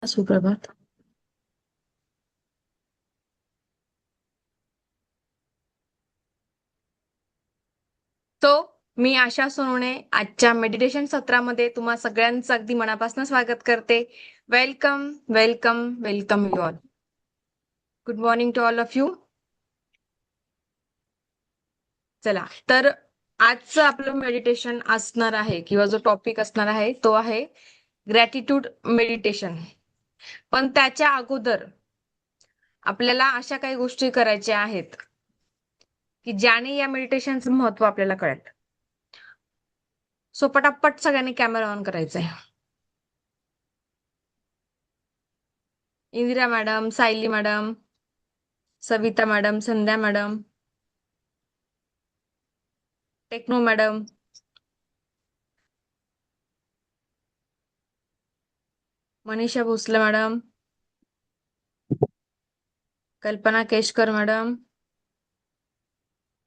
सुप्रभात. तो मी आशा सोनवणे आजच्या मेडिटेशन सत्रामध्ये तुम्हा सगळ्यांचं अगदी मनापासून स्वागत करते. Welcome, welcome, welcome you all. Good morning to all of you. चला, तर आजचं आपलं मेडिटेशन असणार आहे किंवा जो टॉपिक असणार आहे तो आहे ग्रॅटिट्यूड मेडिटेशन. पण त्याच्या अगोदर आपल्याला अशा काही गोष्टी करायच्या आहेत की ज्याने या मेडिटेशनचं महत्व आपल्याला कळेल. सो पटापट सगळ्यांनी कॅमेरा ऑन करायचा आहे. Indira madam, Sayali madam, Savita madam, Sandhya madam, techno madam, Manisha Bhosale madam, Kalpana Keshkar madam,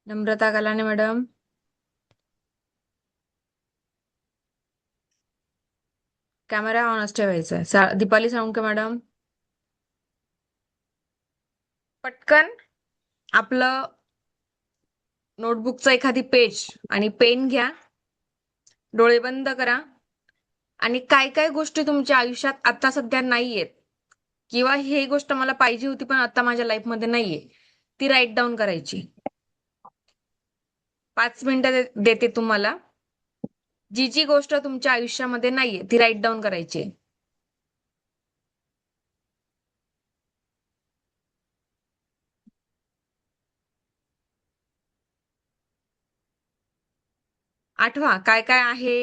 नम्रता गलाने मॅडम, कॅमेरा ऑनच ठेवायचा आहे. दीपाली साळुंके मॅडम. पटकन आपलं नोटबुकचं एखादी पेज आणि पेन घ्या, डोळे बंद करा आणि काय काय गोष्टी तुमच्या आयुष्यात आता सध्या नाहीयेत किंवा ही गोष्ट मला पाहिजे होती पण आता माझ्या लाईफमध्ये नाहीये, ती राईट डाऊन करायची. 5 मिनिटं देते तुम्हाला. जी जी गोष्ट तुमच्या आयुष्यामध्ये नाहीये ती राईट डाऊन करायची. आठवा काय काय आहे,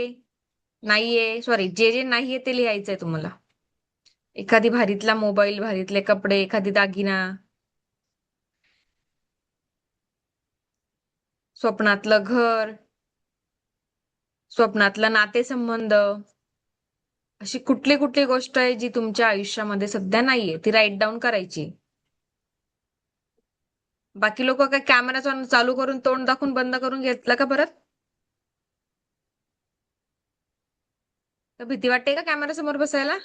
नाहीये, सॉरी, जे जे नाहीये ते लिहायचंय तुम्हाला. एखादी भारीतला मोबाईल, भारीतले कपडे, एखादी दागिना, स्वप्नातलं घर, स्वप्नातला नातेसंबंध, अशी कुठली कुठली गोष्ट आहे जी तुमच्या आयुष्यामध्ये सध्या नाहीये ती राईट डाऊन करायची. बाकी लोक काय कॅमेरा चालू करून तोंड दाखवून बंद करून घेतलं का परत? तर भीती वाटते का कॅमेरा समोर बसायला?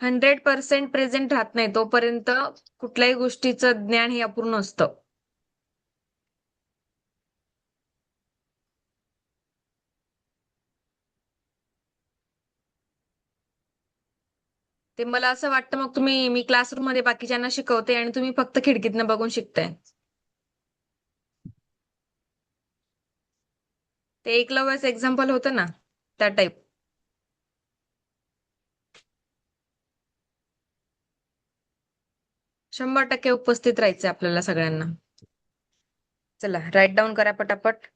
100% प्रेझेंट राहत नाही तोपर्यंत कुठल्याही गोष्टीचं ज्ञान हे अपूर्ण असतं. ते मला असं वाटतं मग मी क्लासरूम मध्ये बाकीच्यांना शिकवते आणि तुम्ही फक्त खिडकीतनं बघून शिकताय. ते एकलव्याचं एक्झाम्पल होतं ना, त्या टाईप. 100% उपस्थित राहायचंय आपल्याला सगळ्यांना. चला, राईट डाऊन करा पटापट.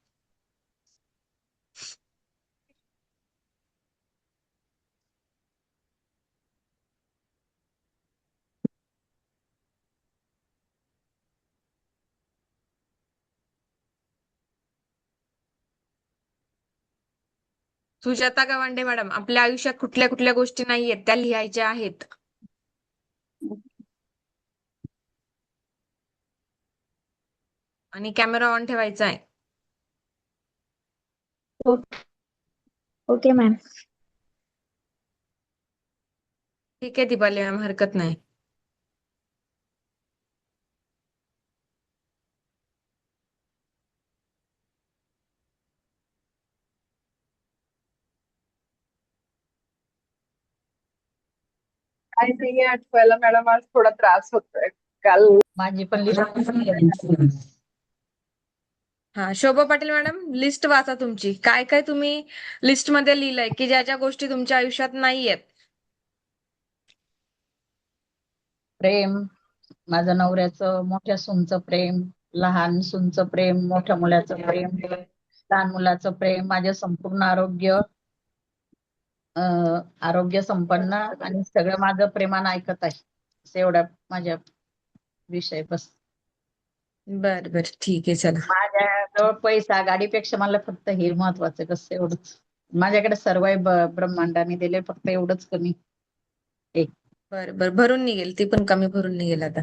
सुजाता गावंडे मॅडम, आपल्या आयुष्यात कुठल्या कुठल्या गोष्टी नाहीयेत त्या लिहायच्या आहेत. आणि कॅमेरा ऑन ठेवायचा आहे. Okay ma'am. ठीक आहे दीपाली मॅम, हरकत नाही. काही नाहीये आठवायला मॅडम, आज थोडा त्रास होतोय. काल माझी पण लिस्ट. हा, शोभा पाटील मॅडम, लिस्ट वाचा तुमची. काय काय तुम्ही लिस्ट मध्ये लिहिलंय की ज्या ज्या गोष्टी तुमच्या आयुष्यात नाहीयेत? प्रेम, माझ्या नवऱ्याचं, मोठ्या सूनचं प्रेम, लहान सूनचं प्रेम, मोठ्या मुलाचं प्रेम, लहान मुलाचं प्रेम, माझे संपूर्ण आरोग्य, आरोग्य संपन्न आणि सगळं माझं प्रेमानं ऐकत आहे. असं एवढा माझ्या विषय बस. बर बर, ठीक आहे, चला. माझ्या जवळ पैसा गाडीपेक्षा मला फक्त हे महत्वाचं, कसं एवढंच. माझ्याकडे सर्व आहे, ब्रह्मांडाने दिले, फक्त एवढंच कमी. एक. बर बर, भरून निघेल, ती पण कमी भरून निघेल आता.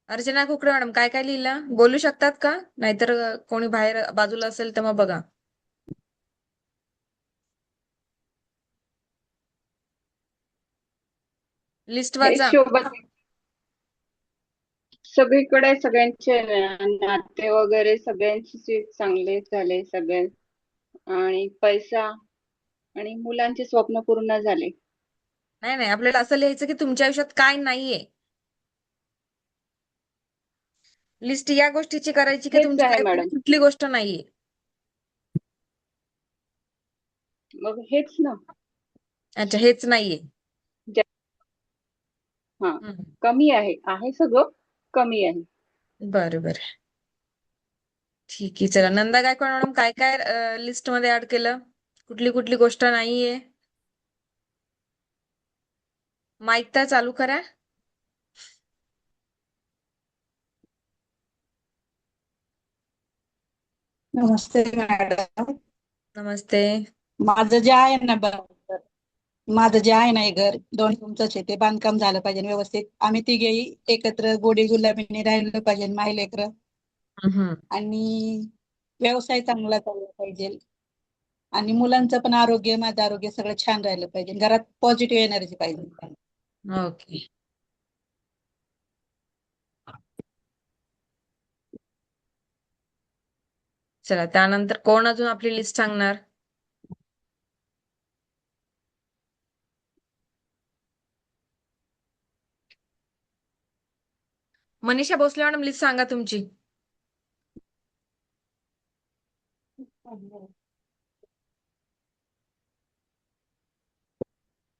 अर्चना कुकडे मॅडम काय काय लिहिलं बोलू शकतात का? नाहीतर कोणी बाहेर बाजूला असेल तर मग बघा. लिस्ट हे वाचा. सोबत सगळीकडे सगळ्यांचे नाते वगैरे सगळ्यांचे चांगले झाले सगळे, आणि पैसा आणि मुलांचे स्वप्न पूर्ण झाले. नाही नाही, आपल्याला असं लिहायचं की तुमच्या आयुष्यात काय नाहीये. लिस्ट या गोष्टीची करायची की हेच तुमच्या आहे लाईफमध्ये मॅडम, कुठली गोष्ट नाहीये. मग हेच ना. अच्छा, हेच नाहीये. ज्या- हा, हम्म. कमी आहे सगळं कमी आहे. बरं बरं, ठीक आहे. चला, नंदा गायकवाड मॅडम काय काय लिस्ट मध्ये ऍड केलं? कुठली कुठली गोष्ट नाहीये? माईक तर चालू करा. नमस्ते मॅडम. नमस्ते. माझं जे आहे ना बरोबर, माझं जे आहे ना हे घर 2 रूमचंच आहे, ते बांधकाम झालं पाहिजे व्यवस्थित. आम्ही तिघेही एकत्र गोडी गुलाबीने राहिलं पाहिजे, माई लेकरं. हम्म. आणि व्यवसाय चांगला चालला पाहिजे. आणि मुलांचं पण आरोग्य, माझं आरोग्य सगळं छान राहिलं पाहिजे. घरात पॉझिटिव्ह एनर्जी पाहिजे. ओके. चला, त्यानंतर कोण अजून आपली लिस्ट सांगणार? मनीषा भोसले मॅडम लिस्ट सांगा तुमची.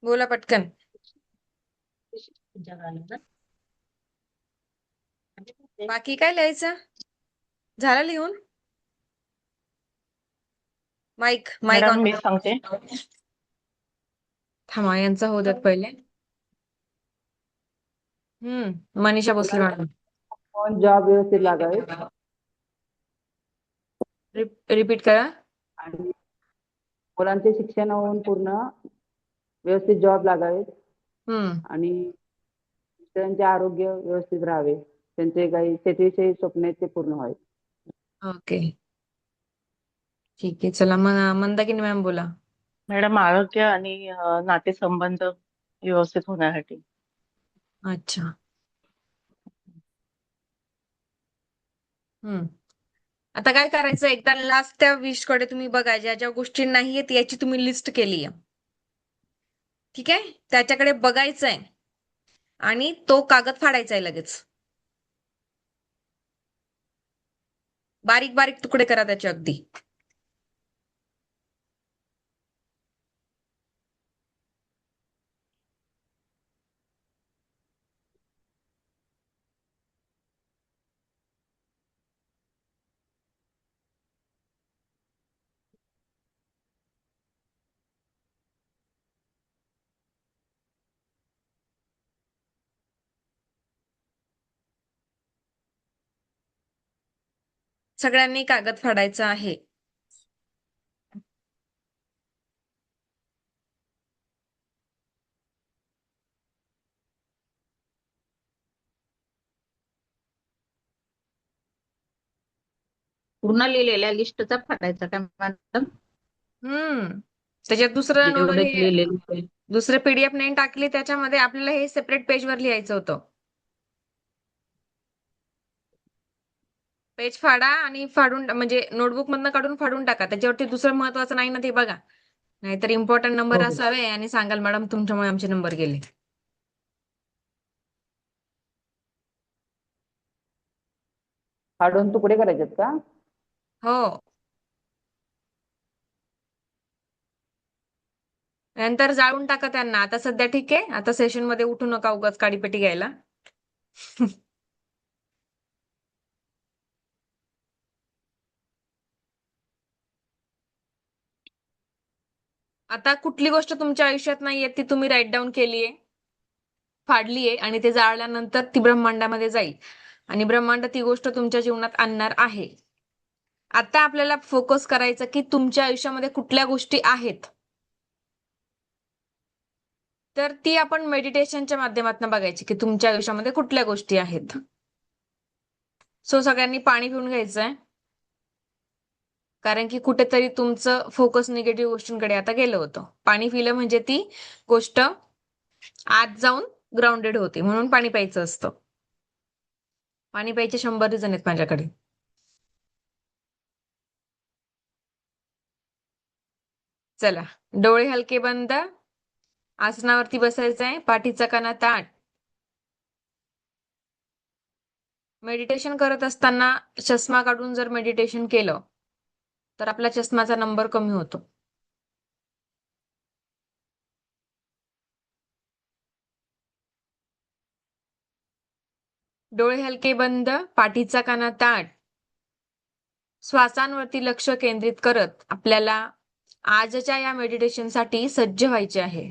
बोला पटकन. बाकी काय लिहायचं? झालं लिहून? माईक माईक मॅडम ऑन मी करा. सांगते. थांबा, यांचा होऊ द्यात पहिले. मनीषा भोसले मॅडम. जॉब व्यवस्थित लागावे रिपीट करा. आणि मुलांचे शिक्षण होऊन पूर्ण व्यवस्थित जॉब लागावे हम्म. आणि त्यांचे आरोग्य व्यवस्थित राहावे, त्यांचे काही शेतीविषयी स्वप्न आहेत ते पूर्ण व्हावे. ओके, ठीक आहे. चला, मग मंदाकिनी मॅम बोला. मॅडम आरोग्य आणि नातेसंबंध व्यवस्थित होण्यासाठी. अच्छा. हम्म. आता काय करायचं, एकदा लास्ट त्या विश कडे तुम्ही बघा, ज्या ज्या गोष्टी नाहीयेत याची तुम्ही लिस्ट केली आहे. ठीक आहे, त्याच्याकडे बघायचंय आणि तो कागद फाडायचा आहे लगेच. बारीक बारीक तुकडे करा त्याचे अगदी. सगळ्यांनी कागद फाडायचा आहे. पूर्ण लिहिलेल्या लिस्टचा फाडायचा काय मॅडम? हम्म. त्याच्यात दुसरं जेवढे हे लिहिलेले. दुसरे पीडीएफ नाही टाकली, त्याच्यामध्ये आपल्याला हे सेपरेट पेजवर लिहायचं होतं. पेज फाडा आणि फाडून म्हणजे नोटबुक मधनं काढून फाडून टाका. त्याच्यावरती दुसरं महत्वाचं नाही ना ते बघा, नाहीतर इम्पॉर्टंट नंबर हो हो. असावे आणि सांगाल मॅडम तुमच्यामुळे आमचे नंबर गेले. फाडून तुकडे करायचेत का? हो. नंतर जाळून टाका त्यांना. आता सध्या ठीक आहे, आता सेशन मध्ये उठू नका उगाच काडीपेटी घ्यायला. आता कुठली गोष्ट तुमच्या आयुष्यात नाहीये ती तुम्ही राईट डाऊन केलीये, फाडलीये आणि ते जाळल्यानंतर ती ब्रह्मांडामध्ये जाईल आणि ब्रह्मांड ती गोष्ट तुमच्या जीवनात आणणार आहे. आता आपल्याला फोकस करायचं की तुमच्या आयुष्यामध्ये कुठल्या गोष्टी आहेत, तर ती आपण मेडिटेशनच्या माध्यमातून बघायची की तुमच्या आयुष्यामध्ये कुठल्या गोष्टी आहेत. सो सगळ्यांनी पाणी पिऊन घ्यायचंय, कारण की कुठेतरी तुमचं फोकस निगेटिव्ह गोष्टींकडे आता गेलं होतं. पाणी पिलं म्हणजे ती गोष्ट आत जाऊन ग्राउंडेड होते, म्हणून पाणी प्यायचं असतं. पाणी प्यायचे 100 रिझन आहेत माझ्याकडे. चला, डोळे हलके बंद, आसनावरती बसायचंय, पाठीचा कणा ताठ. मेडिटेशन करत असताना चष्मा काढून जर मेडिटेशन केलं तर आपला चष्माचा नंबर कमी होतो. डोळे हलके बंद, पाठीचा कणा ताठ. श्वासांवरती लक्ष केंद्रित करत आपल्याला आजच्या या मेडिटेशनसाठी सज्ज व्हायचे आहे.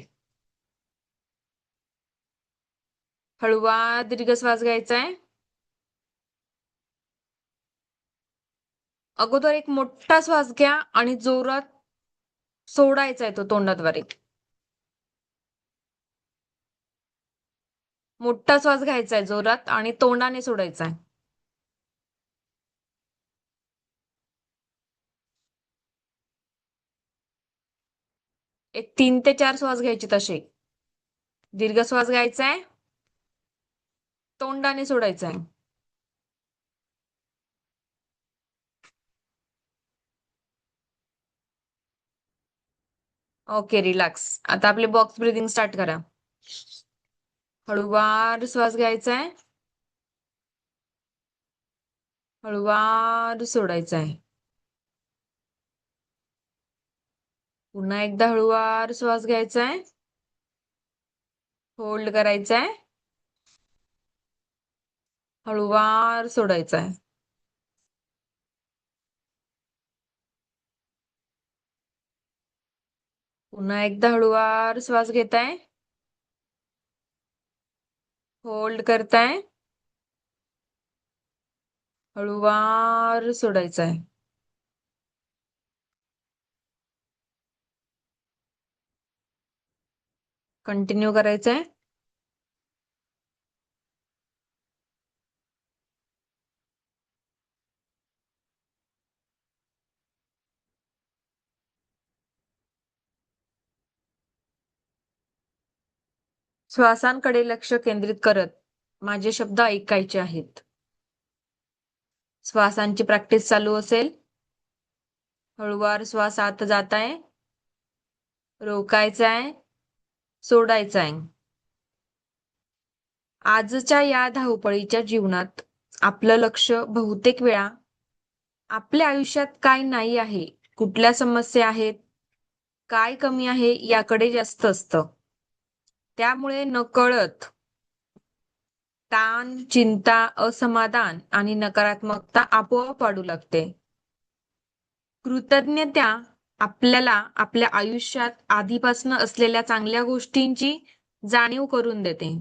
हळूवा दीर्घ श्वास घ्यायचा आहे. अगोदर एक मोठा श्वास घ्या आणि जोरात सोडायचा आहे तो तोंडाद्वारे. मोठा श्वास घ्यायचा आहे जोरात आणि तोंडाने सोडायचा आहे. एक 3 ते 4 श्वास घ्यायचे तसे. दीर्घ श्वास घ्यायचा आहे, तोंडाने सोडायचा आहे. Okay, relax. आता आपले बॉक्स ब्रीदिंग स्टार्ट करा. हळूवार श्वास घ्यायचा आहे, हळूवार सोडायचा आहे. पुन्हा एकदा हळूवार श्वास घ्यायचा आहे, होल्ड करायचा आहे, हळूवार सोडायचा आहे. पुन्हा एकदा हळूवार श्वास घेताय, होल्ड करताय, हळूवार सोडायचा आहे. कंटिन्यू करायचंय. श्वासांकडे लक्ष केंद्रित करत माझे शब्द ऐकायचे आहेत. श्वासांची प्रॅक्टिस चालू असेल. हळूवार श्वास आत जाताय, रोकायचा आहे, सोडायचा आहे. आजच्या या धावपळीच्या जीवनात आपलं लक्ष बहुतेक वेळा आपल्या आयुष्यात काय नाही आहे, कुठल्या समस्या आहेत, काय कमी आहे याकडे जास्त असतं. त्यामुळे नकळत ताण, चिंता, असमाधान आणि नकारात्मकता आपोआप वाढू लागते. कृतज्ञता आपल्याला आपल्या आयुष्यात आधीपासून असलेल्या चांगल्या गोष्टींची जाणीव करून देते.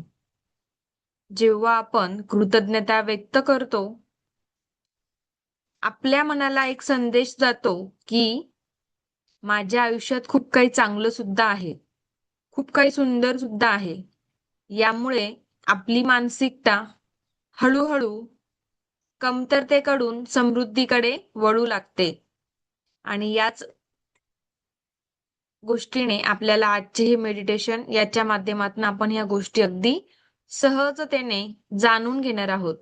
जेव्हा आपण कृतज्ञता व्यक्त करतो, आपल्या मनाला एक संदेश जातो की माझ्या आयुष्यात खूप काही चांगलं सुद्धा आहे, खूप काही सुंदर सुद्धा आहे. यामुळे आपली मानसिकता हळूहळू कमतरतेकडून समृद्धीकडे वळू लागते. आणि याच गोष्टीने आपल्याला आजचे हे मेडिटेशन याच्या माध्यमातून आपण ह्या गोष्टी अगदी सहजतेने जाणून घेणार आहोत.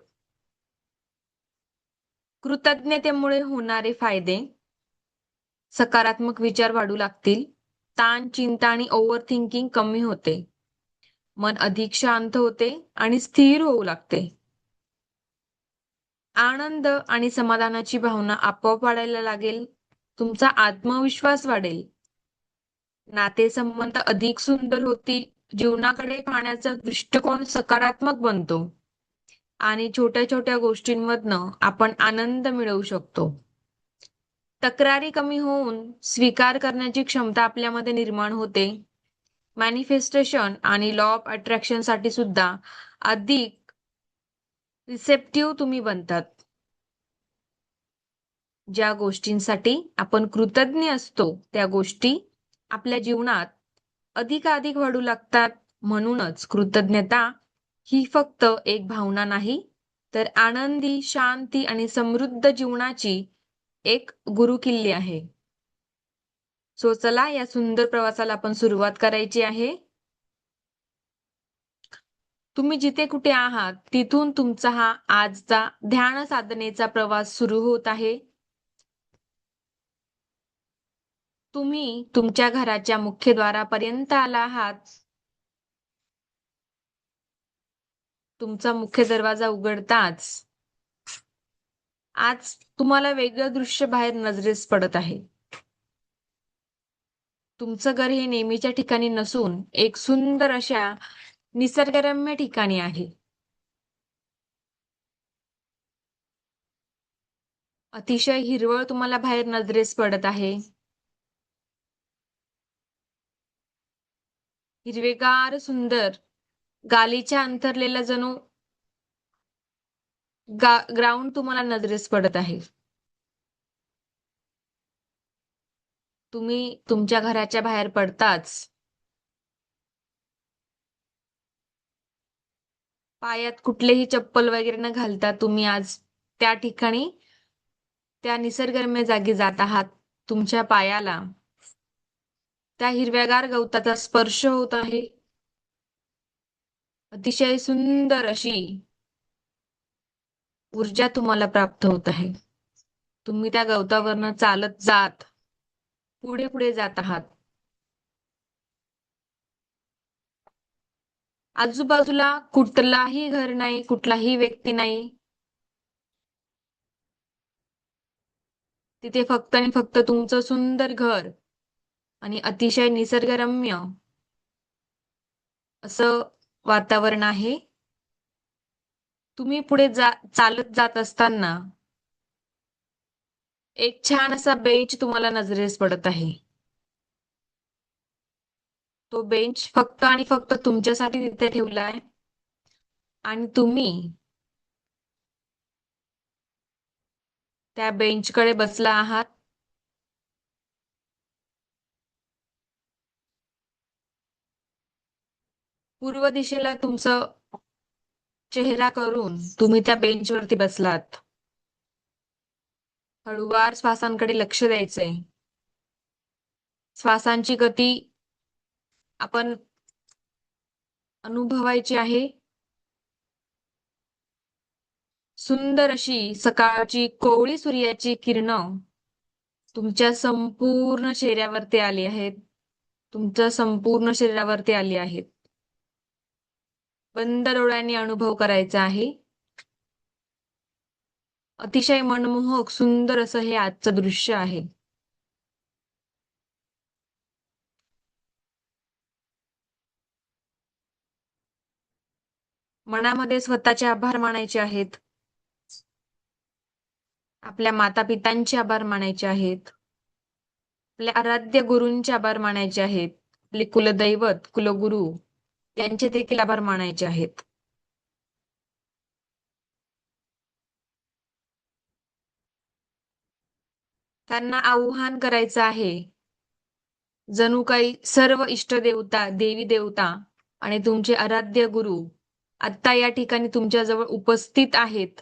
कृतज्ञतेमुळे होणारे फायदे: सकारात्मक विचार वाढू लागतील, ताण, चिंता आणि ओव्हर थिंकिंग कमी होते, मन अधिक शांत होते आणि स्थिर होऊ लागते. आनंद आणि समाधानाची भावना आपोआप वाढायला लागेल. तुमचा आत्मविश्वास वाढेल, नातेसंबंध अधिक सुंदर होतील, जीवनाकडे पाहण्याचा दृष्टिकोन सकारात्मक बनतो आणि छोट्या छोट्या गोष्टींमधनं आपण आनंद मिळवू शकतो. तक्रारी कमी होऊन स्वीकार करण्याची क्षमता आपल्यामध्ये निर्माण होते. मॅनिफेस्टेशन आणि लॉ ऑफ अट्रॅक्शन साठी सुद्धा अधिक रिसेप्टिव्ह तुम्ही बनतात. ज्या गोष्टींसाठी आपण कृतज्ञ असतो त्या गोष्टी आपल्या जीवनात अधिकाधिक वाढू लागतात. म्हणूनच कृतज्ञता ही फक्त एक भावना नाही, तर आनंदी, शांती आणि समृद्ध जीवनाची एक गुरुकिल्ली आहे. सो चला या सुंदर प्रवासाला आपण सुरुवात करायची आहे. तुम्ही जिथे कुठे आहात तिथून तुमचा हा आजचा ध्यान साधनेचा प्रवास सुरू होत आहे. तुम्ही तुमच्या घराच्या मुख्यद्वारापर्यंत आला आहात. तुमचा मुख्य दरवाजा उघडताच आज तुम्हाला वेगळं दृश्य बाहेर नजरेस पडत आहे. तुमचं घर हे नेहमीच्या ठिकाणी नसून एक सुंदर अशा निसर्गरम्य ठिकाणी आहे. अतिशय हिरवळ तुम्हाला बाहेर नजरेस पडत आहे. हिरवेगार सुंदर गालीच्या अंतरलेला जणू ग्राउंड तुम्हाला नजरेस पडत आहे. तुम्ही तुमच्या घराच्या बाहेर पडताच पायात कुठलेही चप्पल वगैरे न घालता तुम्ही आज त्या ठिकाणी त्या निसर्गरम्य जागी जात आहात. तुमच्या पायाला त्या हिरव्यागार गवताचा स्पर्श होत आहे. अतिशय सुंदर अशी ऊर्जा तुम्हाला प्राप्त होत आहे. तुम्ही त्या गवतावरनं चालत जात पुढे पुढे जात आहात. आजूबाजूला कुठलाही घर नाही, कुठलाही व्यक्ती नाही. तिथे फक्त आणि फक्त तुमचं सुंदर घर आणि अतिशय निसर्गरम्य असं वातावरण आहे. तुम्ही पुढे चालत जात असताना एक छान असा बेंच तुम्हाला नजरेस पडत आहे. तो बेंच फक्त आणि फक्त तुमच्यासाठी तिथे ठेवलाय आणि तुम्ही त्या बेंचकडे बसला आहात. पूर्व दिशेला तुमचं चेहरा करून तुम्ही त्या बेंचवरती बसलात. हळूवार श्वासांकडे लक्ष द्यायचंय. श्वासांची गती आपण अनुभवायची आहे. सुंदर अशी सकाळची कोवळी सूर्याची किरणं तुमच्या संपूर्ण चेहऱ्यावरती आली आहेत. तुमच्या संपूर्ण शरीरावरती आली आहेत. बंद डोळ्यांनी अनुभव करायचा आहे. अतिशय मनमोहक सुंदर असं हे आजचं दृश्य आहे. मनामध्ये स्वतःचे आभार मानायचे आहेत. आपल्या माता-पितांचे आभार मानायचे आहेत. आपल्या आराध्य गुरूंचे आभार मानायचे आहेत. आपले कुलदैवत, कुलगुरू यांचे देखील आभार मानायचे आहेत. त्यांना आव्हान करायचं आहे. जणू काही सर्व इष्टदेवता, देवी देवता आणि तुमचे आराध्य गुरु आता या ठिकाणी तुमच्याजवळ उपस्थित आहेत.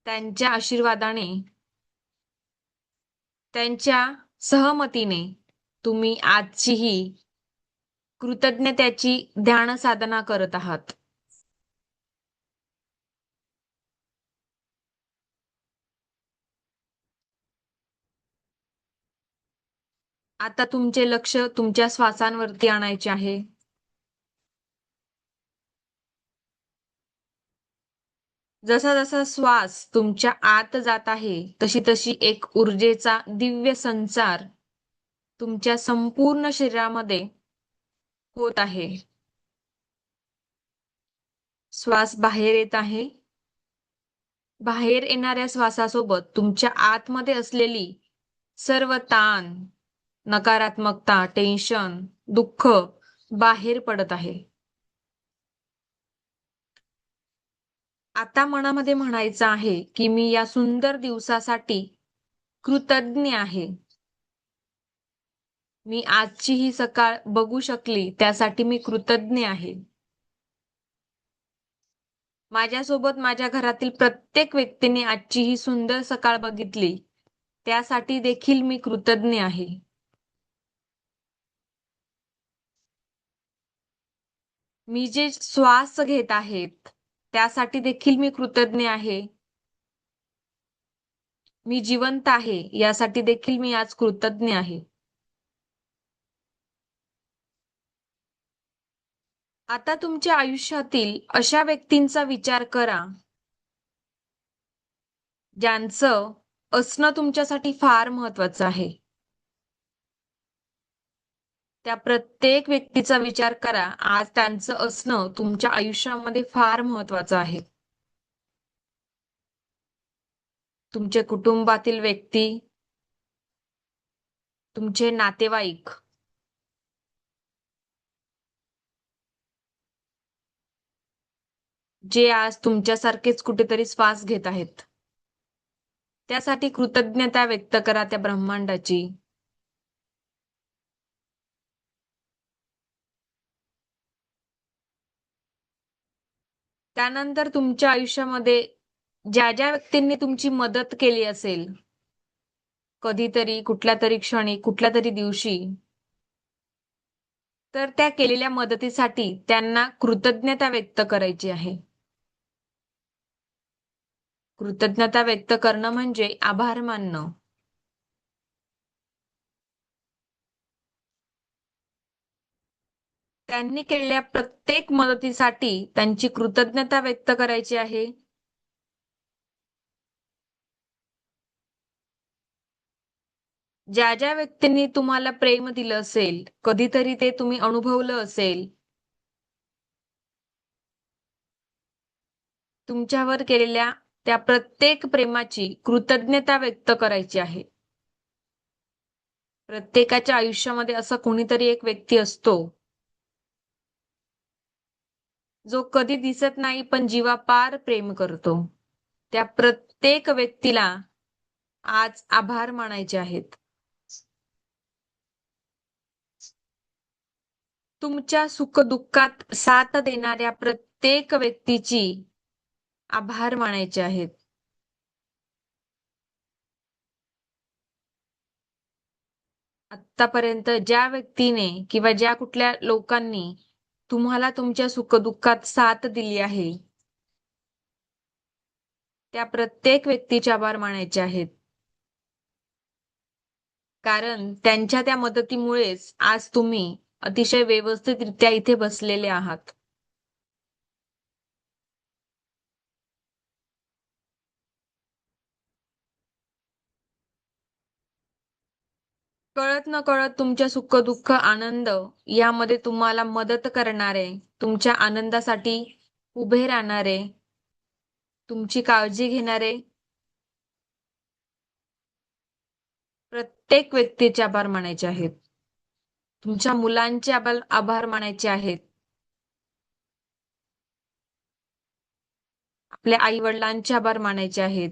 त्यांच्या आशीर्वादाने, त्यांच्या सहमतीने तुम्ही आजची ही कृतज्ञतेची ध्यान साधना करत आहात. आता तुमचे लक्ष तुमच्या श्वासांवरती आणायचे आहे. जसा जसा श्वास तुमच्या आत जात आहे तशी तशी एक ऊर्जेचा दिव्य संचार तुमच्या संपूर्ण शरीरामध्ये होत आहे. श्वास बाहेर येत आहे. बाहेर येणाऱ्या श्वासासोबत तुमच्या आतमध्ये असलेली सर्व ताण, नकारात्मकता, टेन्शन, दुःख बाहेर पडत आहे. आता मनामध्ये म्हणायचं आहे की मी या सुंदर दिवसासाठी कृतज्ञ आहे. मी आजची ही सकाळ बघू शकली त्यासाठी मी कृतज्ञ आहे. माझ्यासोबत माझ्या घरातील प्रत्येक व्यक्तीने आजची ही सुंदर सकाळ बघितली, त्यासाठी देखील मी कृतज्ञ आहे. मी जे श्वास घेत आहेत, त्यासाठी देखील मी कृतज्ञ आहे. मी जिवंत आहे, यासाठी देखील मी आज कृतज्ञ आहे. आता तुमच्या आयुष्यातील अशा व्यक्तींचा विचार करा, ज्यांचं असणं तुमच्यासाठी फार महत्वाचं आहे. त्या प्रत्येक व्यक्तीचा विचार करा, आज त्यांचं असणं तुमच्या आयुष्यामध्ये फार महत्वाचं आहे. तुमचे कुटुंबातील व्यक्ती, तुमचे नातेवाईक, जे आज तुमच्यासारखेच कुठेतरी श्वास घेत आहेत, त्यासाठी कृतज्ञता व्यक्त करा त्या ब्रह्मांडाची. त्यानंतर तुमच्या आयुष्यामध्ये ज्या ज्या व्यक्तींनी तुमची मदत केली असेल, कधीतरी, कुठल्या तरी क्षणी, कुठल्या तरी दिवशी, तर त्या केलेल्या मदतीसाठी त्यांना कृतज्ञता व्यक्त करायची आहे. कृतज्ञता व्यक्त करणं म्हणजे आभार मानणं. त्यांनी केलेल्या प्रत्येक मदतीसाठी त्यांची कृतज्ञता व्यक्त करायची आहे. ज्या ज्या व्यक्तींनी तुम्हाला प्रेम दिलं असेल, कधीतरी ते तुम्ही अनुभवलं असेल, तुमच्यावर केलेल्या त्या प्रत्येक प्रेमाची कृतज्ञता व्यक्त करायची आहे. प्रत्येकाच्या आयुष्यामध्ये असा कोणीतरी एक व्यक्ती असतो, जो कधी दिसत नाही पण जीवापार प्रेम करतो. त्या प्रत्येक व्यक्तीला आज आभार मानायचे आहेत. तुमच्या सुखदुःखात साथ देणाऱ्या प्रत्येक व्यक्तीची आभार मानायचे आहेत. आतापर्यंत ज्या व्यक्तीने किंवा ज्या कुठल्या लोकांनी तुम्हाला तुमच्या सुखदुःखात साथ दिली आहे, त्या प्रत्येक व्यक्तीचे आभार मानायचे आहेत. कारण त्यांच्या त्या मदतीमुळेच आज तुम्ही अतिशय व्यवस्थितरित्या इथे बसलेले आहात. कळत न कळत तुमच्या सुख दुःख आनंद यामध्ये तुम्हाला मदत करणारे, तुमच्या आनंदासाठी उभे राहणारे, तुमची काळजी घेणारे प्रत्येक व्यक्तीचे आभार मानायचे आहेत. तुमच्या मुलांचे आभार मानायचे आहेत. आपल्या आई वडिलांचे आभार मानायचे आहेत.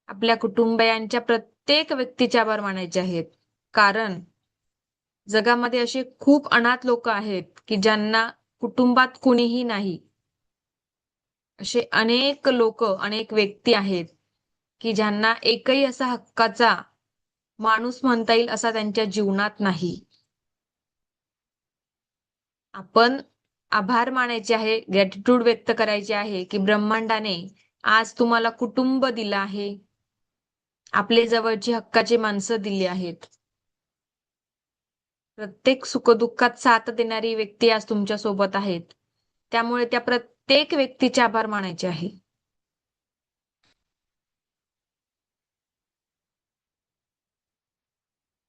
आपल्या कुटुंबियांच्या प्रत्येक व्यक्तीचे आभार मानायचे आहेत. कारण जगामध्ये असे खूप अनाथ लोक आहेत की ज्यांना कुटुंबात कुणीही नाही. असे अनेक लोक, अनेक व्यक्ती आहेत की ज्यांना एकही असा हक्काचा माणूस म्हणता येईल असा त्यांच्या जीवनात नाही. आपण आभार मानायचे आहे, ग्रॅटिट्यूड व्यक्त करायचे आहे की ब्रह्मांडाने आज तुम्हाला कुटुंब दिलं आहे, आपले जवळची हक्काची माणसं दिली आहेत. प्रत्येक सुखदुःखात साथ देणारी व्यक्ती आज तुमच्या सोबत आहेत. त्यामुळे त्या प्रत्येक व्यक्तीचे आभार मानायचे आहे.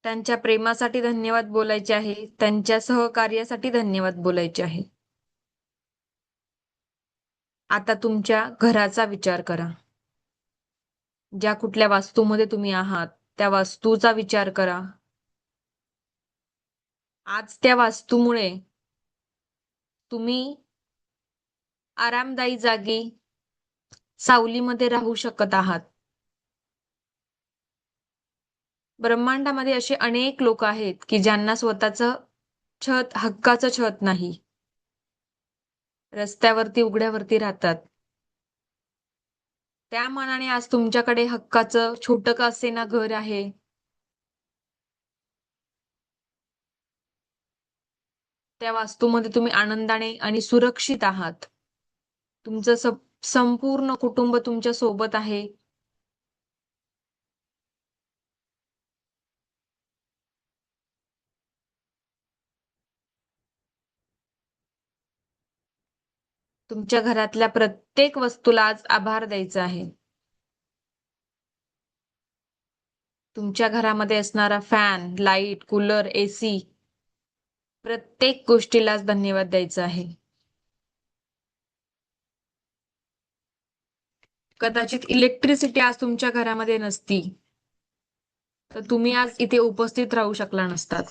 त्यांच्या प्रेमासाठी धन्यवाद बोलायचे आहे. त्यांच्या सहकार्यासाठी धन्यवाद बोलायचे आहे. आता तुमच्या घराचा विचार करा. ज्या कुठल्या वास्तूमध्ये तुम्ही आहात, त्या वास्तूचा विचार करा. आज त्या वास्तूमुळे तुम्ही आरामदायी जागी सावलीमध्ये राहू शकत आहात. ब्रह्मांडामध्ये असे अनेक लोक आहेत की ज्यांना स्वतःचं छत, हक्काचं छत नाही. रस्त्यावरती उघड्यावरती राहतात. त्या मानाने आज तुमच्याकडे हक्काचं छोटं का असेना घर आहे. त्या वास्तूमध्ये तुम्ही आनंदाने आणि सुरक्षित आहात. तुमचं संपूर्ण कुटुंब तुमच्या सोबत आहे. तुमच्या घरातल्या प्रत्येक वस्तूला आज आभार द्यायचा आहे. तुमच्या घरामध्ये असणारा फॅन, लाईट, कूलर, एसी प्रत्येक गोष्टीलाच धन्यवाद द्यायचा आहे. कदाचित इलेक्ट्रिसिटी आज तुमच्या घरामध्ये नसती तर तुम्ही आज इथे उपस्थित राहू शकला नसतात.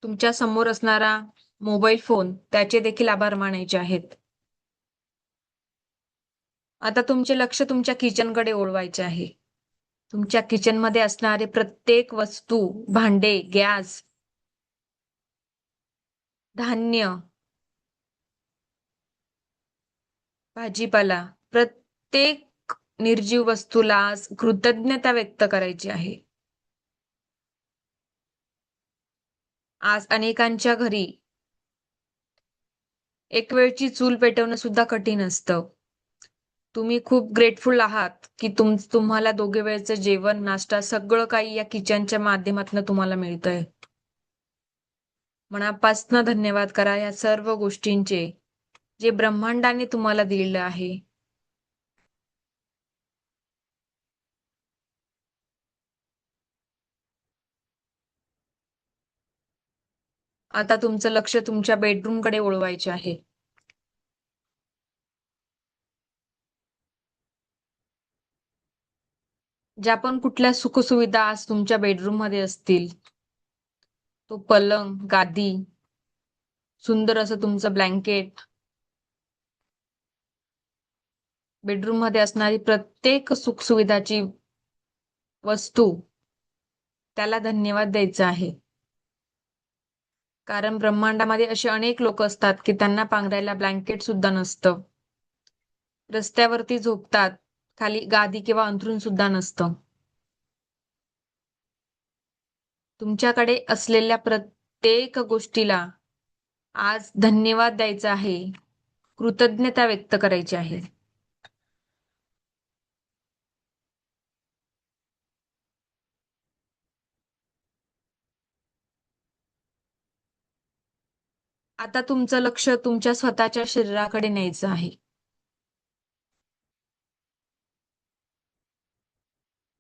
तुमच्या समोर असणारा मोबाईल फोन त्याचे देखील आभार मानायचे आहेत. आता तुमचे लक्ष तुमच्या किचनकडे ओढवायचे आहे. तुमच्या किचनमध्ये असणारे प्रत्येक वस्तू, भांडे, गॅस, धान्य, भाजीपाला प्रत्येक निर्जीव वस्तूला आज कृतज्ञता व्यक्त करायची आहे. आज अनेकांच्या घरी एक वेळची चूल पेटवणं सुद्धा कठीण असतं. तुम्ही खूप ग्रेटफुल आहात की तुम्हाला दोघे वेळचं जेवण, नाश्ता सगळं काही या किचनच्या माध्यमातून तुम्हाला मिळतंय. मनापासून धन्यवाद करा या सर्व गोष्टींचे जे ब्रह्मांडाने तुम्हाला दिलेलं आहे. आता तुमचं लक्ष तुमच्या बेडरूमकडे वळवायचे आहे. ज्या पण कुठल्या सुखसुविधा आज तुमच्या बेडरूम मध्ये असतील, तो पलंग, गादी, सुंदर असं तुमचं ब्लँकेट, बेडरूम मध्ये असणारी प्रत्येक सुखसुविधाची वस्तू त्याला धन्यवाद द्यायचा आहे. कारण ब्रह्मांडामध्ये असे अनेक लोक असतात की त्यांना पांघरायला ब्लँकेट सुद्धा नसतं. रस्त्यावरती झोपतात, खाली गादी किंवा अंथरूण सुद्धा नसतं. तुमच्याकडे असलेल्या प्रत्येक गोष्टीला आज धन्यवाद द्यायचा आहे, कृतज्ञता व्यक्त करायची आहे. आता तुमचं लक्ष तुमच्या स्वतःच्या शरीराकडे न्यायचं आहे.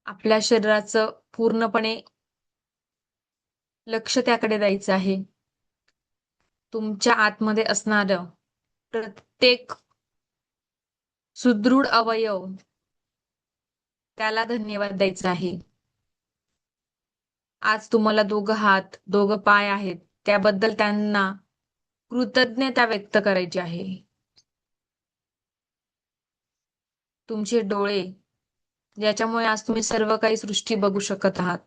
आपल्या शरीराचं पूर्णपणे लक्ष त्याकडे द्यायचं आहे. तुमच्या आतमध्ये असणारं प्रत्येक सुदृढ अवयव त्याला धन्यवाद द्यायचा आहे. आज तुम्हाला 2 हात, 2 पाय आहेत, त्याबद्दल त्यांना कृतज्ञता व्यक्त करायची आहे. तुमचे डोळे, ज्याच्यामुळे आज तुम्ही सर्व काही सृष्टी बघू शकत आहात,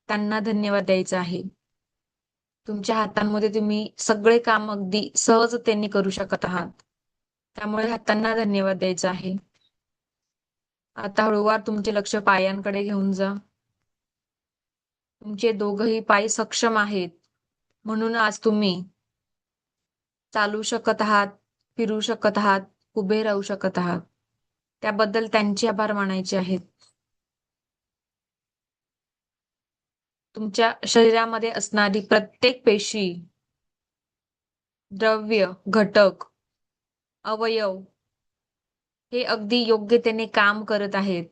त्यांना धन्यवाद द्यायचा आहे. तुमच्या हातांमध्ये तुम्ही सगळे काम अगदी सहजतेने करू शकत आहात, त्यामुळे हातांना धन्यवाद द्यायचा आहे. आता हळूवार तुमचे लक्ष पायांकडे घेऊन जा. तुमचे दोघही पाय सक्षम आहेत, म्हणून आज तुम्ही चालू शकत आहात, फिरू शकत आहात, उभे राहू शकत आहात. त्याबद्दल त्यांचे आभार मानायचे आहेत. तुमच्या शरीरामध्ये असणारी प्रत्येक पेशी, द्रव्य, घटक, अवयव हे अगदी योग्यतेने काम करत आहेत,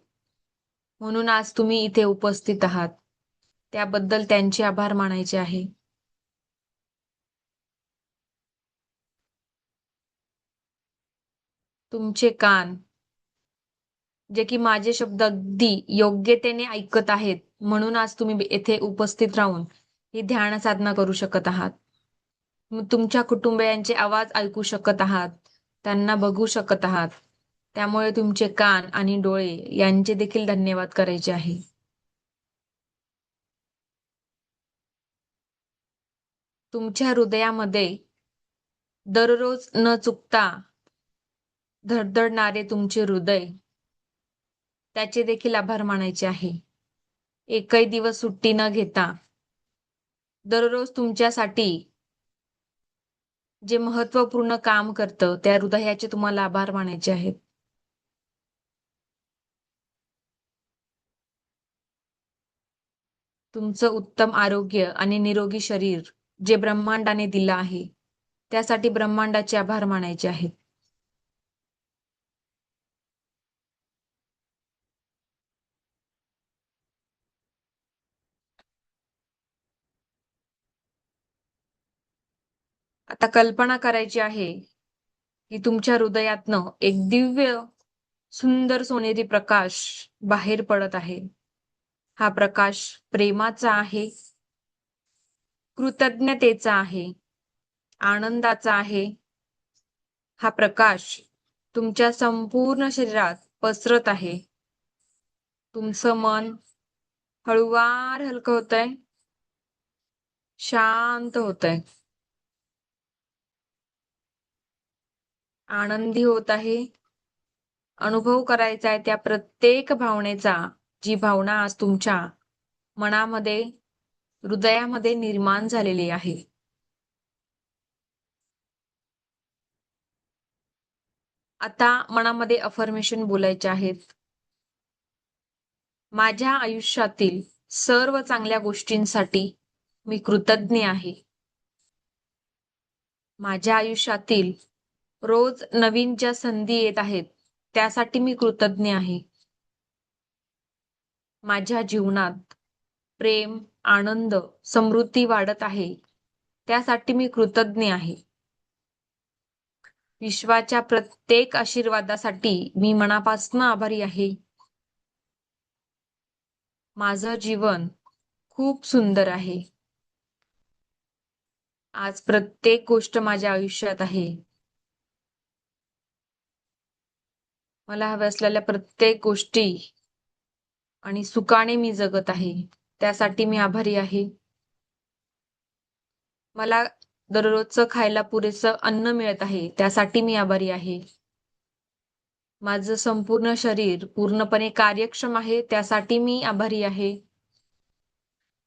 म्हणून आज तुम्ही इथे उपस्थित आहात. त्याबद्दल त्यांचे आभार मानायचे आहे. तुमचे कान, जे की माझे शब्द अगदी योग्यतेने ऐकत आहेत, म्हणून आज तुम्ही येथे उपस्थित राहून ही ध्यान साधना करू शकत आहात. तुमच्या कुटुंबियांचे आवाज ऐकू शकत आहात, त्यांना बघू शकत आहात. त्यामुळे तुमचे कान आणि डोळे यांचे देखील धन्यवाद करायचे आहे. तुमच्या हृदयामध्ये दररोज न चुकता धडधडणारे तुमचे हृदय, त्याचे देखील आभार मानायचे आहे. एकही दिवस सुट्टी न घेता दररोज तुमच्यासाठी जे महत्त्वपूर्ण काम करतं त्या हृदयाचे तुम्हाला आभार मानायचे आहेत. तुमचं उत्तम आरोग्य आणि निरोगी शरीर जे ब्रह्मांडाने दिलं आहे, त्यासाठी ब्रह्मांडाचे आभार मानायचे आहेत. आता कल्पना करायची आहे की तुमच्या हृदयातनं एक दिव्य सुंदर सोनेरी प्रकाश बाहेर पडत आहे. हा प्रकाश प्रेमाचा आहे, कृतज्ञतेचा आहे, आनंदाचा आहे. हा प्रकाश तुमच्या संपूर्ण शरीरात पसरत आहे. तुमचं मन हळूवार हलकं होतंय, शांत होतंय, आनंदी होत आहे. अनुभव करायचा आहे त्या प्रत्येक भावनेचा, जी भावना आज तुमच्या मनामध्ये, हृदयामध्ये निर्माण झालेली आहे. आता मनामध्ये अफर्मेशन बोलायचे आहेत. माझ्या आयुष्यातील सर्व चांगल्या गोष्टींसाठी मी कृतज्ञ आहे. माझ्या आयुष्यातील रोज नवीन ज्या संधी येत आहेत, त्यासाठी मी कृतज्ञ आहे. माझ्या जीवनात प्रेम, आनंद, समृद्धी वाढत आहे, त्यासाठी मी कृतज्ञ आहे. विश्वाच्या प्रत्येक आशीर्वादासाठी मी मनापासून आभारी आहे. माझं जीवन खूप सुंदर आहे. आज प्रत्येक गोष्ट माझ्या आयुष्यात आहे. मला हव्या असलेल्या प्रत्येक गोष्टी आणि सुखाने मी जगत आहे, त्यासाठी मी आभारी आहे. मला दररोजचं खायला पुरेसं अन्न मिळत आहे, त्यासाठी मी आभारी आहे. माझं संपूर्ण शरीर पूर्णपणे कार्यक्षम आहे, त्यासाठी मी आभारी आहे.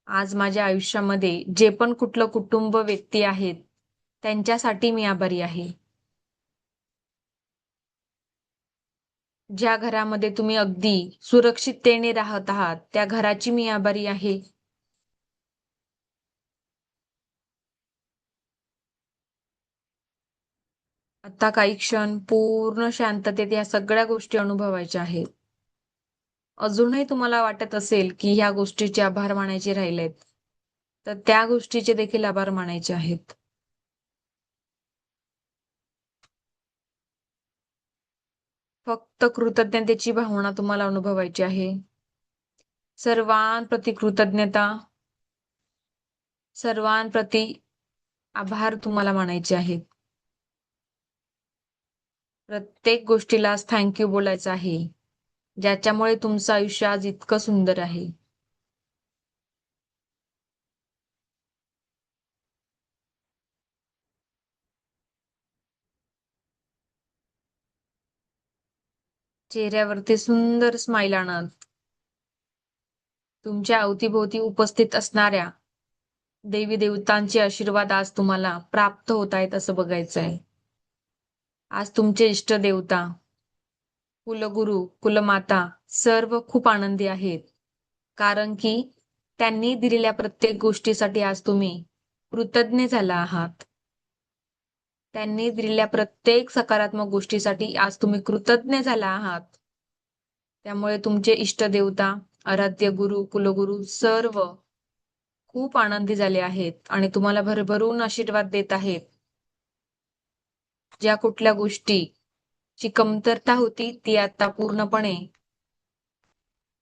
आज माझ्या आयुष्यामध्ये जे पण कुठलं कुटुंब व्यक्ती आहेत, त्यांच्यासाठी मी आभारी आहे. ज्या घरामध्ये तुम्ही अगदी सुरक्षिततेने राहत आहात, त्या घराची मी आभारी आहे. आता काही क्षण पूर्ण शांततेत या सगळ्या गोष्टी अनुभवायच्या आहेत. अजूनही तुम्हाला वाटत असेल की ह्या गोष्टीचे आभार मानायचे राहिलेत, तर त्या गोष्टीचे देखील आभार मानायचे आहेत. फक्त कृतज्ञतेची भावना तुम्हाला अनुभवायची आहे. सर्वांप्रती कृतज्ञता, सर्वांप्रती आभार तुम्हाला मानायचे आहेत. प्रत्येक गोष्टीला आज थँक्यू बोलायचं आहे, ज्याच्यामुळे तुमचं आयुष्य आज इतकं सुंदर आहे. चेहऱ्यावरती सुंदर स्माइल आणत तुमच्या अवतीभोवती उपस्थित असणाऱ्या देवी देवतांचे आशीर्वाद आज तुम्हाला प्राप्त होत आहेत असं बघायचं आहे. आज तुमचे इष्ट देवता, कुलगुरू, कुलमाता सर्व खूप आनंदी आहेत, कारण की त्यांनी दिलेल्या प्रत्येक गोष्टीसाठी आज तुम्ही कृतज्ञ झाला आहात. त्यांनी दिलेल्या प्रत्येक सकारात्मक गोष्टीसाठी आज तुम्ही कृतज्ञ झाला आहात. त्यामुळे तुमचे इष्ट देवता, आराध्य गुरु, कुलगुरू सर्व खूप आनंदी झाले आहेत आणि तुम्हाला भरभरून आशीर्वाद देत आहेत. ज्या कुठल्या गोष्टीची कमतरता होती ती आता पूर्णपणे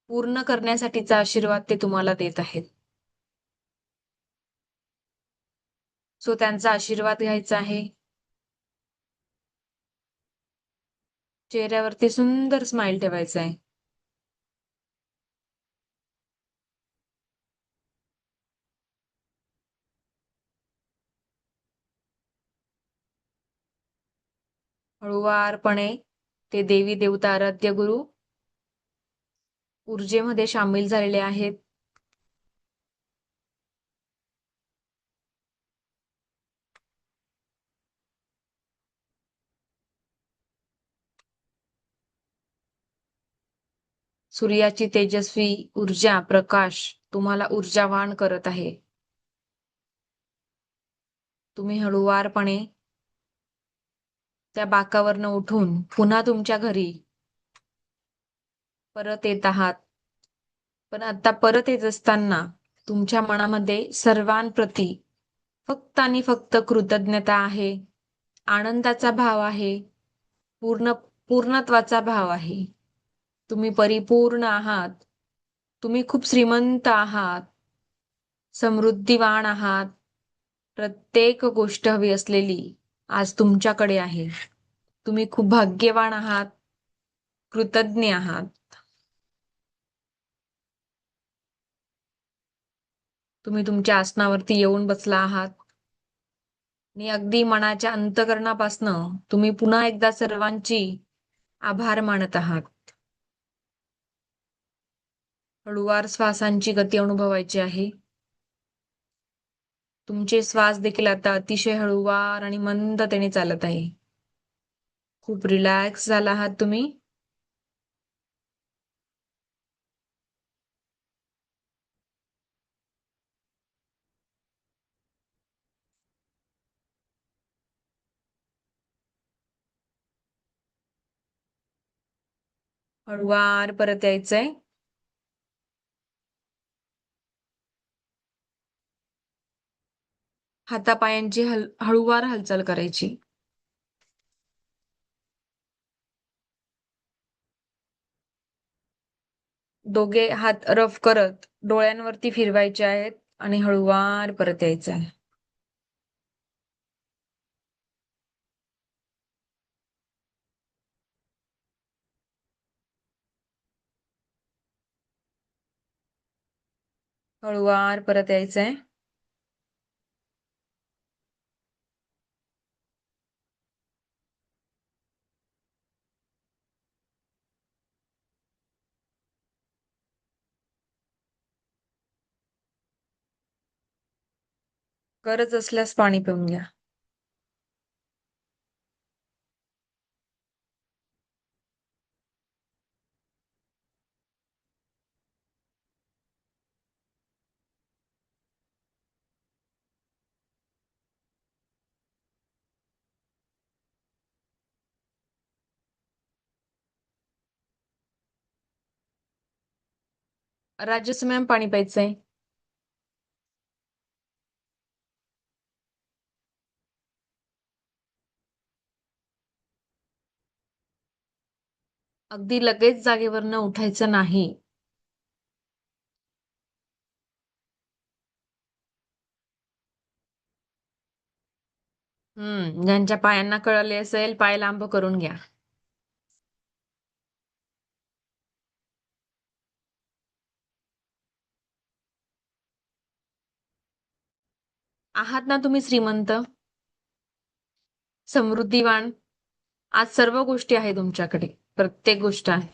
पूर्ण करण्यासाठीचा आशीर्वाद ते तुम्हाला देत आहेत. सो त्यांचा आशीर्वाद घ्यायचा आहे. चेहऱ्यावरती सुंदर स्माइल ठेवायचा आहे. हळुवारपणे ते देवी देवता आराध्य गुरु ऊर्जेमध्ये सामील झालेले आहेत. सूर्याची तेजस्वी ऊर्जा प्रकाश तुम्हाला ऊर्जावान करत आहे. तुम्ही हळुवारपणे त्या बाकावरनं उठून पुन्हा तुमच्या घरी परत येत आहात. पण आता परत येत असताना तुमच्या मनामध्ये सर्वांप्रती फक्त आणि फक्त कृतज्ञता आहे, आनंदाचा भाव आहे, पूर्णत्वाचा भाव आहे. तुम्ही परिपूर्ण आहात. तुम्ही खूप श्रीमंत आहात, समृद्धिवान आहात. प्रत्येक गोष्ट हवी असलेली आज तुमच्याकडे आहे. तुम्ही खूप भाग्यवान आहात, कृतज्ञ आहात. तुम्ही तुमच्या आसनावरती येऊन बसला आहात आणि अगदी मनाच्या अंतःकरणापासनं तुम्ही पुन्हा एकदा सर्वांची आभार मानत आहात. हळुवार श्वासांची गती अनुभवायची आहे. तुमचे श्वास देखील आता अतिशय हळुवार आणि मंदतेने चालत आहे. खूप रिलॅक्स झाला आहात तुम्ही. हळुवार परत यायचंय. हातापायांची हळुवार हालचाल करायची. दोघे हात रफ करत डोळ्यांवरती फिरवायचे आहेत आणि हळुवार परत यायचं आहे. हळुवार परत यायचंय. गरज असल्यास पाणी पिऊन घ्या. राजस मॅम पाणी प्यायचंय. अगदी लगेच जागेवरनं उठायचं नाही. ज्यांच्या पायांना कळले असेल पाय लांब करून घ्या. आहात ना तुम्ही श्रीमंत, समृद्धिवान. आज सर्व गोष्टी आहे तुमच्याकडे, प्रत्येक गोष्ट आहे.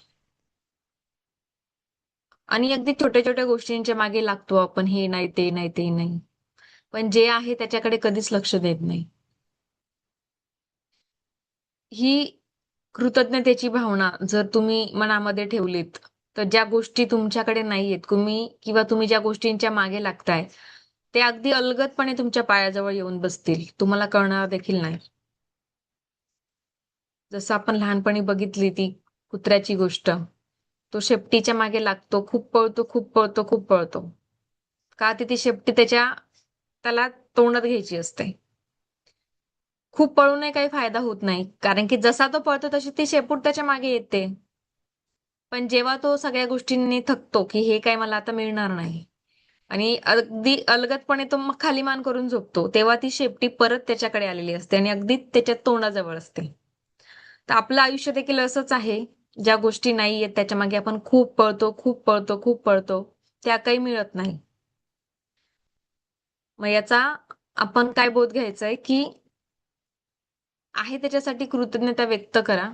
आणि अगदी छोट्या छोट्या गोष्टींच्या मागे लागतो आपण, हे नाही ते नाही ते नाही. पण जे आहे त्याच्याकडे कधीच लक्ष देत नाही. ही कृतज्ञतेची भावना जर तुम्ही मनामध्ये ठेवलीत तर ज्या गोष्टी तुमच्याकडे नाहीयेत, तुम्ही ज्या गोष्टींच्या मागे लागताय ते अगदी अलगदपणे तुमच्या पायाजवळ येऊन बसतील, तुम्हाला कळणार देखील नाही. जसं आपण लहानपणी बघितली ती कुत्र्याची गोष्ट, तो शेपटीच्या मागे लागतो, खूप पळतो खूप पळतो खूप पळतो. का ती शेपटी त्याला तोंडात घ्यायची असते. खूप पळूनही काही फायदा होत नाही, कारण की जसा तो पळतो तशी ती शेपूट त्याच्या मागे येते. पण जेव्हा तो सगळ्या गोष्टींनी थकतो की हे काय मला आता मिळणार नाही आणि अगदी अलगदपणे तो मग खाली मान करून झोपतो, तेव्हा ती शेपटी परत त्याच्याकडे आलेली असते आणि अगदी त्याच्या तोंडाजवळ असते. तर आपलं आयुष्य देखील असंच आहे. ज्या गोष्टी नाहीयेत त्याच्या मागे आपण खूप पळतो खूप पळतो खूप पळतो, त्या काही मिळत नाही. मग याचा आपण काय बोध घ्यायचाय की आहे त्याच्यासाठी कृतज्ञता व्यक्त करा.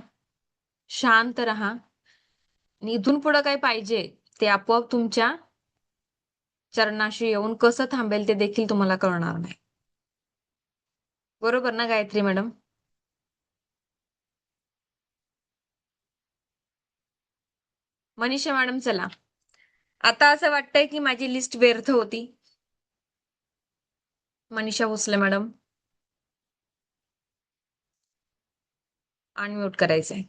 शांत राहा. आणि इथून पुढं काय पाहिजे ते आपोआप तुमच्या चरणाशी येऊन कसं थांबेल ते देखील तुम्हाला कळणार नाही. बरोबर ना गायत्री मॅडम? मनीषा मॅडम चला. आता असं वाटतंय की माझी लिस्ट व्यर्थ होती. मनीषा भोसले मॅडम अनम्यूट करायचंय.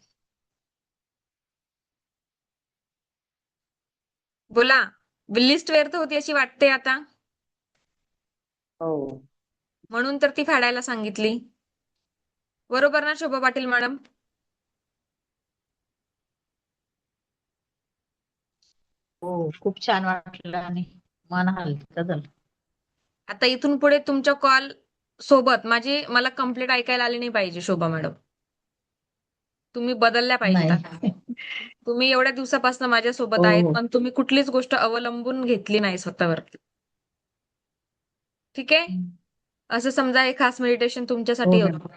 बोला. लिस्ट व्यर्थ होती अशी वाटते आता, हो म्हणून तर ती फाडायला सांगितली. बरोबर ना शोभा पाटील मॅडम? हो, खूप छान वाटलं आणि मन हलकं झालं. आता इथून पुढे तुमच्या कॉल सोबत मला कंप्लीट ऐकायला आली नाही पाहिजे शोभा मॅडम. तुम्ही बदलल्या पाहिजेत आता. नाही. तुम्ही एवढ्या दिवसापासून माझ्यासोबत हो आहेत, हो पण तुम्ही कुठलीच गोष्ट अवलंबून घेतली नाही स्वतःवरती. ठीक आहे? असं समजा हे खास मेडिटेशन हो तुमच्यासाठी मॅडम. होतं.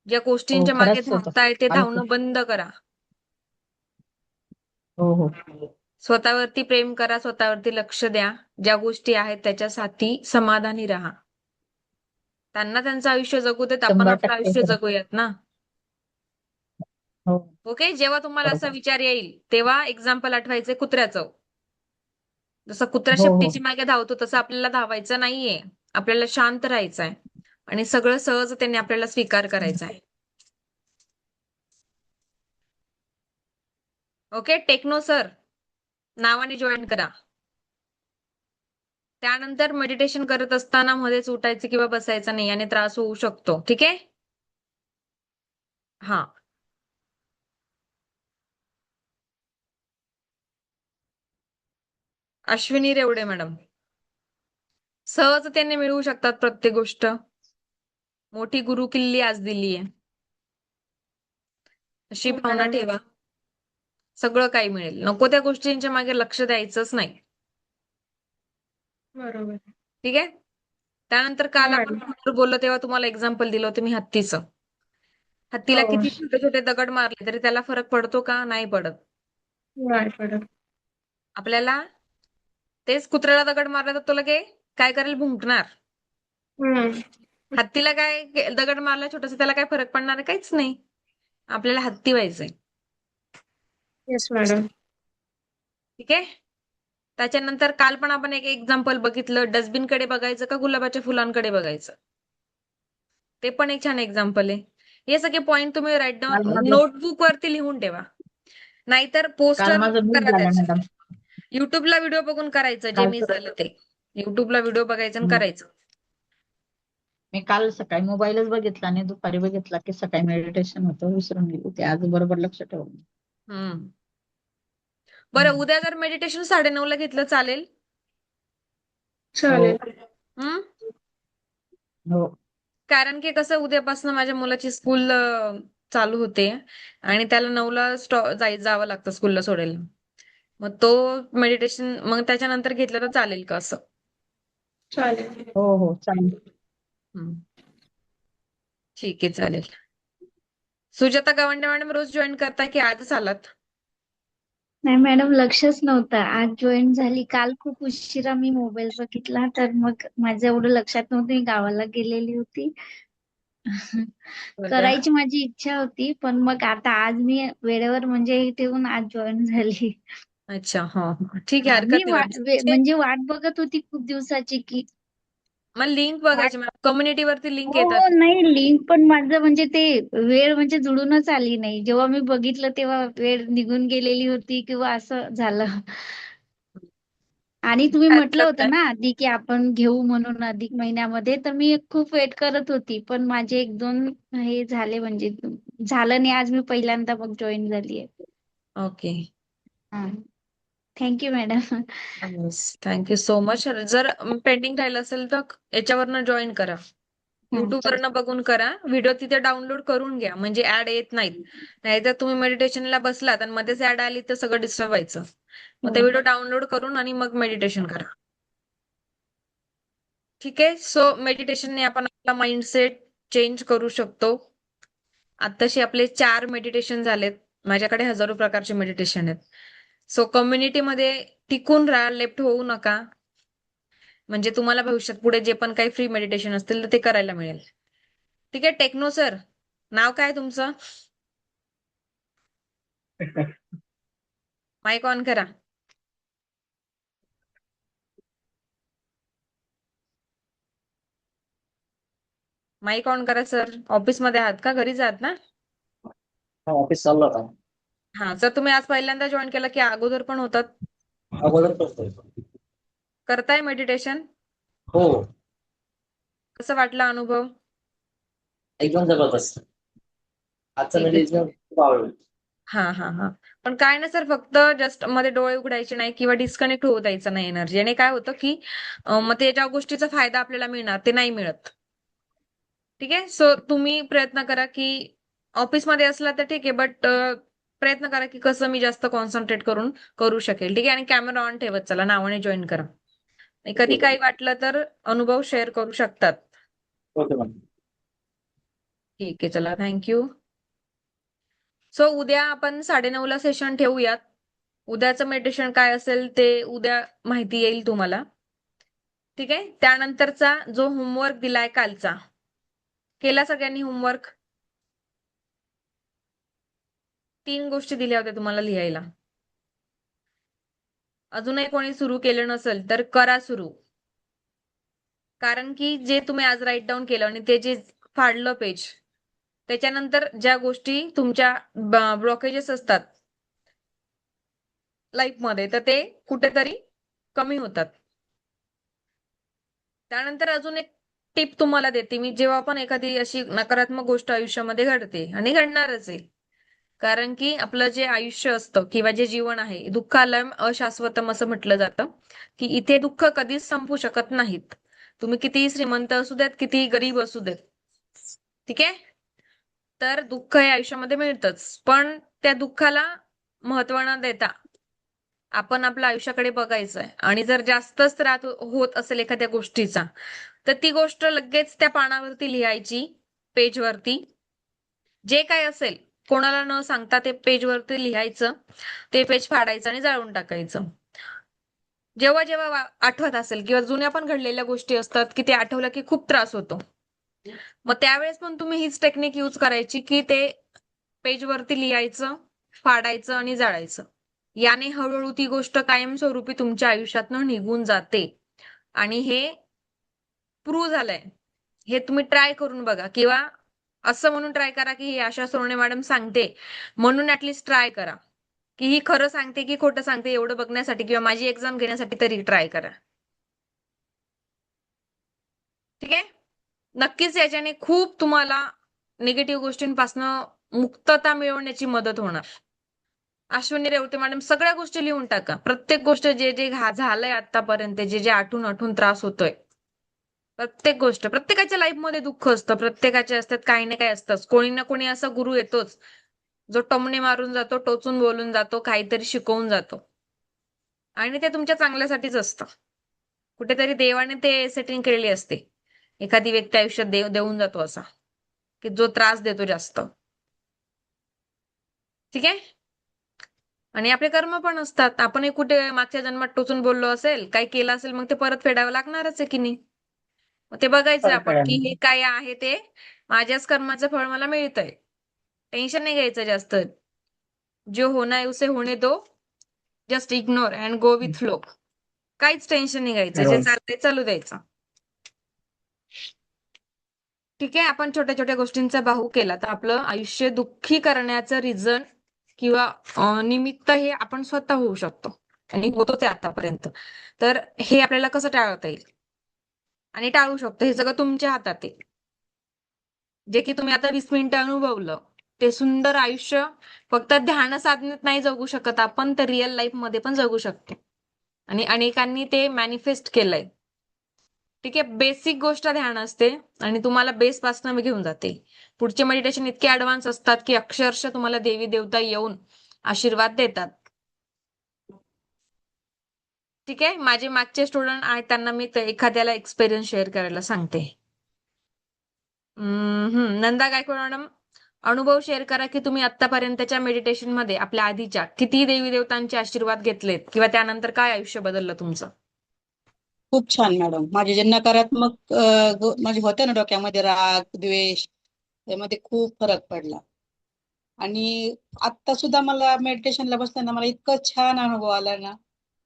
ज्या हो गोष्टींच्या मागे खरंच होतं. धावताय ते हलकं. धावणं बंद करा. हो हो स्वतःवरती प्रेम करा, स्वतःवरती लक्ष द्या. ज्या गोष्टी आहेत त्याच्यासाठी समाधानी राहा. त्यांना त्यांचं आयुष्य जगू देत, आपण आपलं 100% आयुष्य खरं. जगूयात ना. हो ओके? जेव्हा तुम्हाला असा बरोबर. विचार येईल, तेव्हा एक्झाम्पल आठवायचे कुत्र्याचं. जसं कुत्रा हो हो शेपटीची मागे धावतो तसं आपल्याला धावायचं नाहीये. आपल्याला शांत राहायचंय आणि सगळं सहजतेने आपल्याला स्वीकार करायचा आहे. ओके? टेक्नो सर नावाने जॉईन करा. त्यानंतर मेडिटेशन करत असताना मध्येच उठायचं किंवा बसायचं नाही, याने त्रास होऊ शकतो. ठीक आहे? हा. अश्विनी रेवडे मॅडम सहजतेने मिळवू शकतात प्रत्येक गोष्ट. मोठी गुरु किल्ली आज दिली आहे. अशी भावना ठेवा. सगळं काही मिळेल. नको त्या गोष्टींच्या मागे लक्ष द्यायचंच नाही. बरोबर. ठीक आहे? त्यानंतर हो काल आपण मॅडम. फोनवर बोललो तेव्हा तुम्हाला एक्झाम्पल दिलं होतं मी हत्तीचं. हत्तीला हो. किती छोटे छोटे दगड मारले तरी त्याला फरक पडतो का? नाही पडत. नाही पडत. आपल्याला तेच कुत्र्याला दगड मारला तर तो लगे काय करेल? भुंकणार. हम्म. हत्तीला काय दगड मारला छोटासा त्याला काय फरक पडणार आहे? काहीच नाही. आपल्याला हत्ती व्हायचंय. Yes madam. ठीक आहे? त्याच्यानंतर काल पण आपण एक एक्झाम्पल बघितलं. डस्टबिनकडे बघायचं का गुलाबाच्या फुलांकडे बघायचं? ते पण एक छान एक्झाम्पल आहे. हे सगळे पॉइंट तुम्ही राईट काल डाऊन माझं नोटबुक वरती लिहून ठेवा. नाहीतर काल पोस्टर माझं मिस करा झालं त्याचे. मॅडम. युट्यूबला व्हिडिओ बघून करायचं जे मी कालचं झालं ते. युट्यूबला व्हिडिओ बघायचं आणि हं. करायचं. मी काल सकाळी मोबाईलच बघितला आणि दुपारी बघितला की सकाळी मेडिटेशन होतं, विसरून गेली होती. आज बरोबर लक्ष ठेवून. हम्म. बरं उद्या जर मेडिटेशन 9:30ला घेतलं चालेल? हो चालेल. हं? हो कारण की कसं उद्यापासून माझ्या मुलाची स्कूल चालू होते आणि त्याला 9ला जावं लागतं स्कूलला सोडायला. मग तो मेडिटेशन मग त्याच्यानंतर घेतलं तर चालेल का असं? चालेल. हो हो चालेल. हं. ठीक आहे चालेल. सुजाता गवंडे मॅडम रोज जॉईन करता की आजच आलात? नाही मॅडम लक्षच नव्हतं. आज जॉईन झाली. काल खूप उशिरा मी मोबाईल बघितला तर मग माझं एवढं लक्षात नव्हतं. मी गावाला गेलेली होती. बरं. करायची माझी इच्छा होती पण मग आता आज मी वेळेवर म्हणजे हे ठेवून आज जॉईन झाली. अच्छा. हां, हां. ठीक आहे मी हरकत नाही मॅडम. म्हणजे वाट बघत होती खूप दिवसाची की मग लिंक बघायची मॅडम. कम्युनिटीवरती लिंक हो हो येतात. नाही लिंक पण माझं म्हणजे ते वेळ म्हणजे जुळूनच आली नाही. जेव्हा मी बघितलं तेव्हा वेळ निघून गेलेली होती किंवा असं झालं. आणि तुम्ही म्हटलं हरकत होतं नाही. ना आधी की आपण घेऊ म्हणून अधिक महिन्यामध्ये तर मी खूप वेट करत होती पण माझे 1-2 हे झाले म्हणजे झालं नाही आज मी पहिल्यांदा मग जॉईन झालीये. ओके. हा thank you madam. Thank you so much. जर पेंडिंग राहिलं असेल तर याच्यावरनं जॉईन करा. युट्यूबवरनं बघून करा. व्हिडिओ तिथे डाउनलोड करून घ्या म्हणजे ऍड येत नाहीत. नाहीतर तुम्ही मेडिटेशनला बसलात आणि मध्येच ऍड आली तर सगळं डिस्टर्ब व्हायचं. मग ते व्हिडिओ डाउनलोड करून आणि मग मेडिटेशन करा. ठीक आहे? सो मेडिटेशनने आपण आपला माइंडसेट चेंज करू शकतो. आत्ताशी आपले 4 मेडिटेशन झालेत. माझ्याकडे हजारो प्रकारचे मेडिटेशन आहेत. सो कम्युनिटीमध्ये टिकून राहा, लेफ्ट होऊ नका. म्हणजे तुम्हाला भविष्यात पुढे जे पण काही फ्री मेडिटेशन असतील तर ते करायला मिळेल. ठीक आहे. टेक्नो सर, नाव काय तुमचं? माईक ऑन करा. माईक ऑन करा सर. ऑफिसमध्ये आहात का? घरीच आहात ना? ऑफिस चालू आता. हा. सर तुम्ही आज पहिल्यांदा जॉईन केलं की अगोदर पण होतात? अगोदर करतोय. करताय मेडिटेशन? हो, कसं वाटला अनुभव? एकदम जबरदस्त. आजचं ठीक आहे. मेडिटेशन खूप आवडलं. हा. पण काय ना सर, फक्त जस्ट मध्ये डोळे उघडायचे नाही किंवा डिस्कनेक्ट होऊ द्यायचं नाही एनर्जी. आणि काय होतं की मग ते ज्या गोष्टीचा फायदा आपल्याला मिळणार ते नाही मिळत. ठीक आहे. सो तुम्ही प्रयत्न करा की ऑफिसमध्ये असला तर ठीक आहे, बट प्रयत्न करा की कसं मी जास्त कॉन्सन्ट्रेट करून करू शकेल. ठीक आहे. आणि कॅमेरा ऑन ठेवत चला, नावाने जॉईन करा. आणि कधी काही वाटलं तर अनुभव शेअर करू शकतात. Okay ma'am. ठीक आहे. चला, थँक्यू. सो उद्या आपण 9:30ला सेशन ठेवूयात. उद्याचं मेडिटेशन काय असेल ते उद्या माहिती येईल तुम्हाला. ठीक आहे. त्यानंतरचा जो होमवर्क दिलाय कालचा, केला सगळ्यांनी होमवर्क? 3 गोष्टी दिल्या होत्या तुम्हाला लिहायला. अजूनही कोणी सुरू केलं नसेल तर करा सुरू. कारण की जे तुम्ही आज राईट डाऊन केलं आणि ते जे फाडलं पेज, त्याच्यानंतर ज्या गोष्टी तुमच्या ब्लॉकेजेस असतात लाईफमध्ये, तर ते कुठेतरी कमी होतात. त्यानंतर अजून एक टिप तुम्हाला देते मी. जेव्हा पण एखादी अशी नकारात्मक गोष्ट आयुष्यामध्ये घडते, आणि घडणारच आहे, कारण की आपलं जे आयुष्य असतं किंवा जे जीवन आहे, दुःखालयम अशाश्वतम असं म्हटलं जातं, की इथे दुःख कधीच संपू शकत नाहीत. तुम्ही कितीही श्रीमंत असू देत, कितीही गरीब असू देत. ठीक आहे. तर दुःख हे आयुष्यामध्ये मिळतच, पण त्या दुःखाला महत्व न देता आपण आपल्या आयुष्याकडे बघायचंय. आणि जर जास्तच त्रास होत असेल एखाद्या गोष्टीचा, तर ती गोष्ट लगेच त्या पानावरती लिहायची, पेजवरती. जे काय असेल कोणाला न सांगता ते पेजवरती लिहायचं, ते पेज फाडायचं आणि जाळून टाकायचं. जेव्हा जेव्हा आठवत असेल, किंवा जुन्या पण घडलेल्या गोष्टी असतात की ते आठवलं की खूप त्रास होतो, मग त्यावेळेस पण तुम्ही हीच टेक्निक यूज करायची की ते पेजवरती लिहायचं, फाडायचं आणि जाळायचं. याने हळूहळू ती गोष्ट कायमस्वरूपी तुमच्या आयुष्यातनं निघून जाते. आणि हे प्रूव्ह झालंय. हे तुम्ही ट्राय करून बघा, किंवा असं म्हणून ट्राय करा की ही आशा सोरणे मॅडम सांगते म्हणून ऍटलीस्ट ट्राय करा, की ही खरं सांगते की खोटं सांगते एवढं बघण्यासाठी, किंवा माझी एक्झाम घेण्यासाठी तरी ट्राय करा. ठीक आहे. नक्कीच याच्याने खूप तुम्हाला निगेटिव्ह गोष्टींपासून मुक्तता मिळवण्याची मदत होणार. अश्विनी रेवते मॅडम, सगळ्या गोष्टी लिहून टाका. प्रत्येक गोष्ट जे जे झालंय आतापर्यंत, जे जे आठून आठून त्रास होतोय, प्रत्येक गोष्ट. प्रत्येकाच्या लाईफमध्ये दुःख असतं, प्रत्येकाचे असतात, काही ना काही असतंच. कोणी ना कोणी असा गुरु येतोच जो टोमणे मारून जातो, टोचून बोलून जातो, काहीतरी शिकवून जातो. आणि ते तुमच्या चांगल्यासाठीच असतं. कुठेतरी देवाने ते सेटिंग केलेली असते. एखादी व्यक्ती आयुष्यात देऊन जातो असा, की जो त्रास देतो जास्त. ठीक आहे. आणि आपले कर्म पण असतात. आपणही कुठे मागच्या जन्मात टोचून बोललो असेल, काही केलं असेल, मग ते परत फेडावं लागणारच आहे की नाही. मग ते बघायचं आपण की हे काय आहे, ते माझ्याच कर्माचं फळ मला मिळतंय. टेन्शन नाही घ्यायचं जास्त. जो होना है उसे होने दो, just ignore and go with flow. काहीच टेन्शन नाही घ्यायचं, जे चालतंय चालू द्यायचं. ठीक आहे. आपण छोट्या छोट्या गोष्टींचा बाहू केला तर आपलं आयुष्य दुःखी करण्याचं रिझन किंवा निमित्त हे आपण स्वतः होऊ शकतो, आणि होतोच आहे आतापर्यंत. तर हे आपल्याला कसं टाळता येईल आणि टाळू शकतो, हे सगळं तुमच्या हातात आहे. जे की तुम्ही आता 20 मिनिटं अनुभवलं, ते सुंदर आयुष्य फक्त ध्यान साधनेत नाही जगू शकत आपण, तर रिअल लाईफ मध्ये पण जगू शकतो. आणि अनेकांनी ते मॅनिफेस्ट केलंय. ठीक आहे. बेसिक गोष्ट ध्यान असते आणि तुम्हाला बेस पासून मी घेऊन जाते. पुढचे मेडिटेशन इतके ऍडव्हान्स असतात की अक्षरशः तुम्हाला देवी देवता येऊन आशीर्वाद देतात. ठीक आहे. माझे मागचे स्टुडंट आहेत, त्यांना मी एखाद्याला एक्सपिरियन्स शेअर करायला सांगते. नंदा गायकवाड मॅडम, अनुभव शेअर करा की तुम्ही आतापर्यंतच्या मेडिटेशन मध्ये आपल्या आधीच्या किती देवी देवतांचे आशीर्वाद घेतलेत किंवा त्यानंतर काय आयुष्य बदललं तुमचं? खूप छान मॅडम. माझे जे नकारात्मक म्हणजे होते ना डोक्यामध्ये राग, द्वेष, त्यामध्ये खूप फरक पडला. आणि आता सुद्धा मला मेडिटेशनला बसताना मला इतकं छान अनुभव आला ना.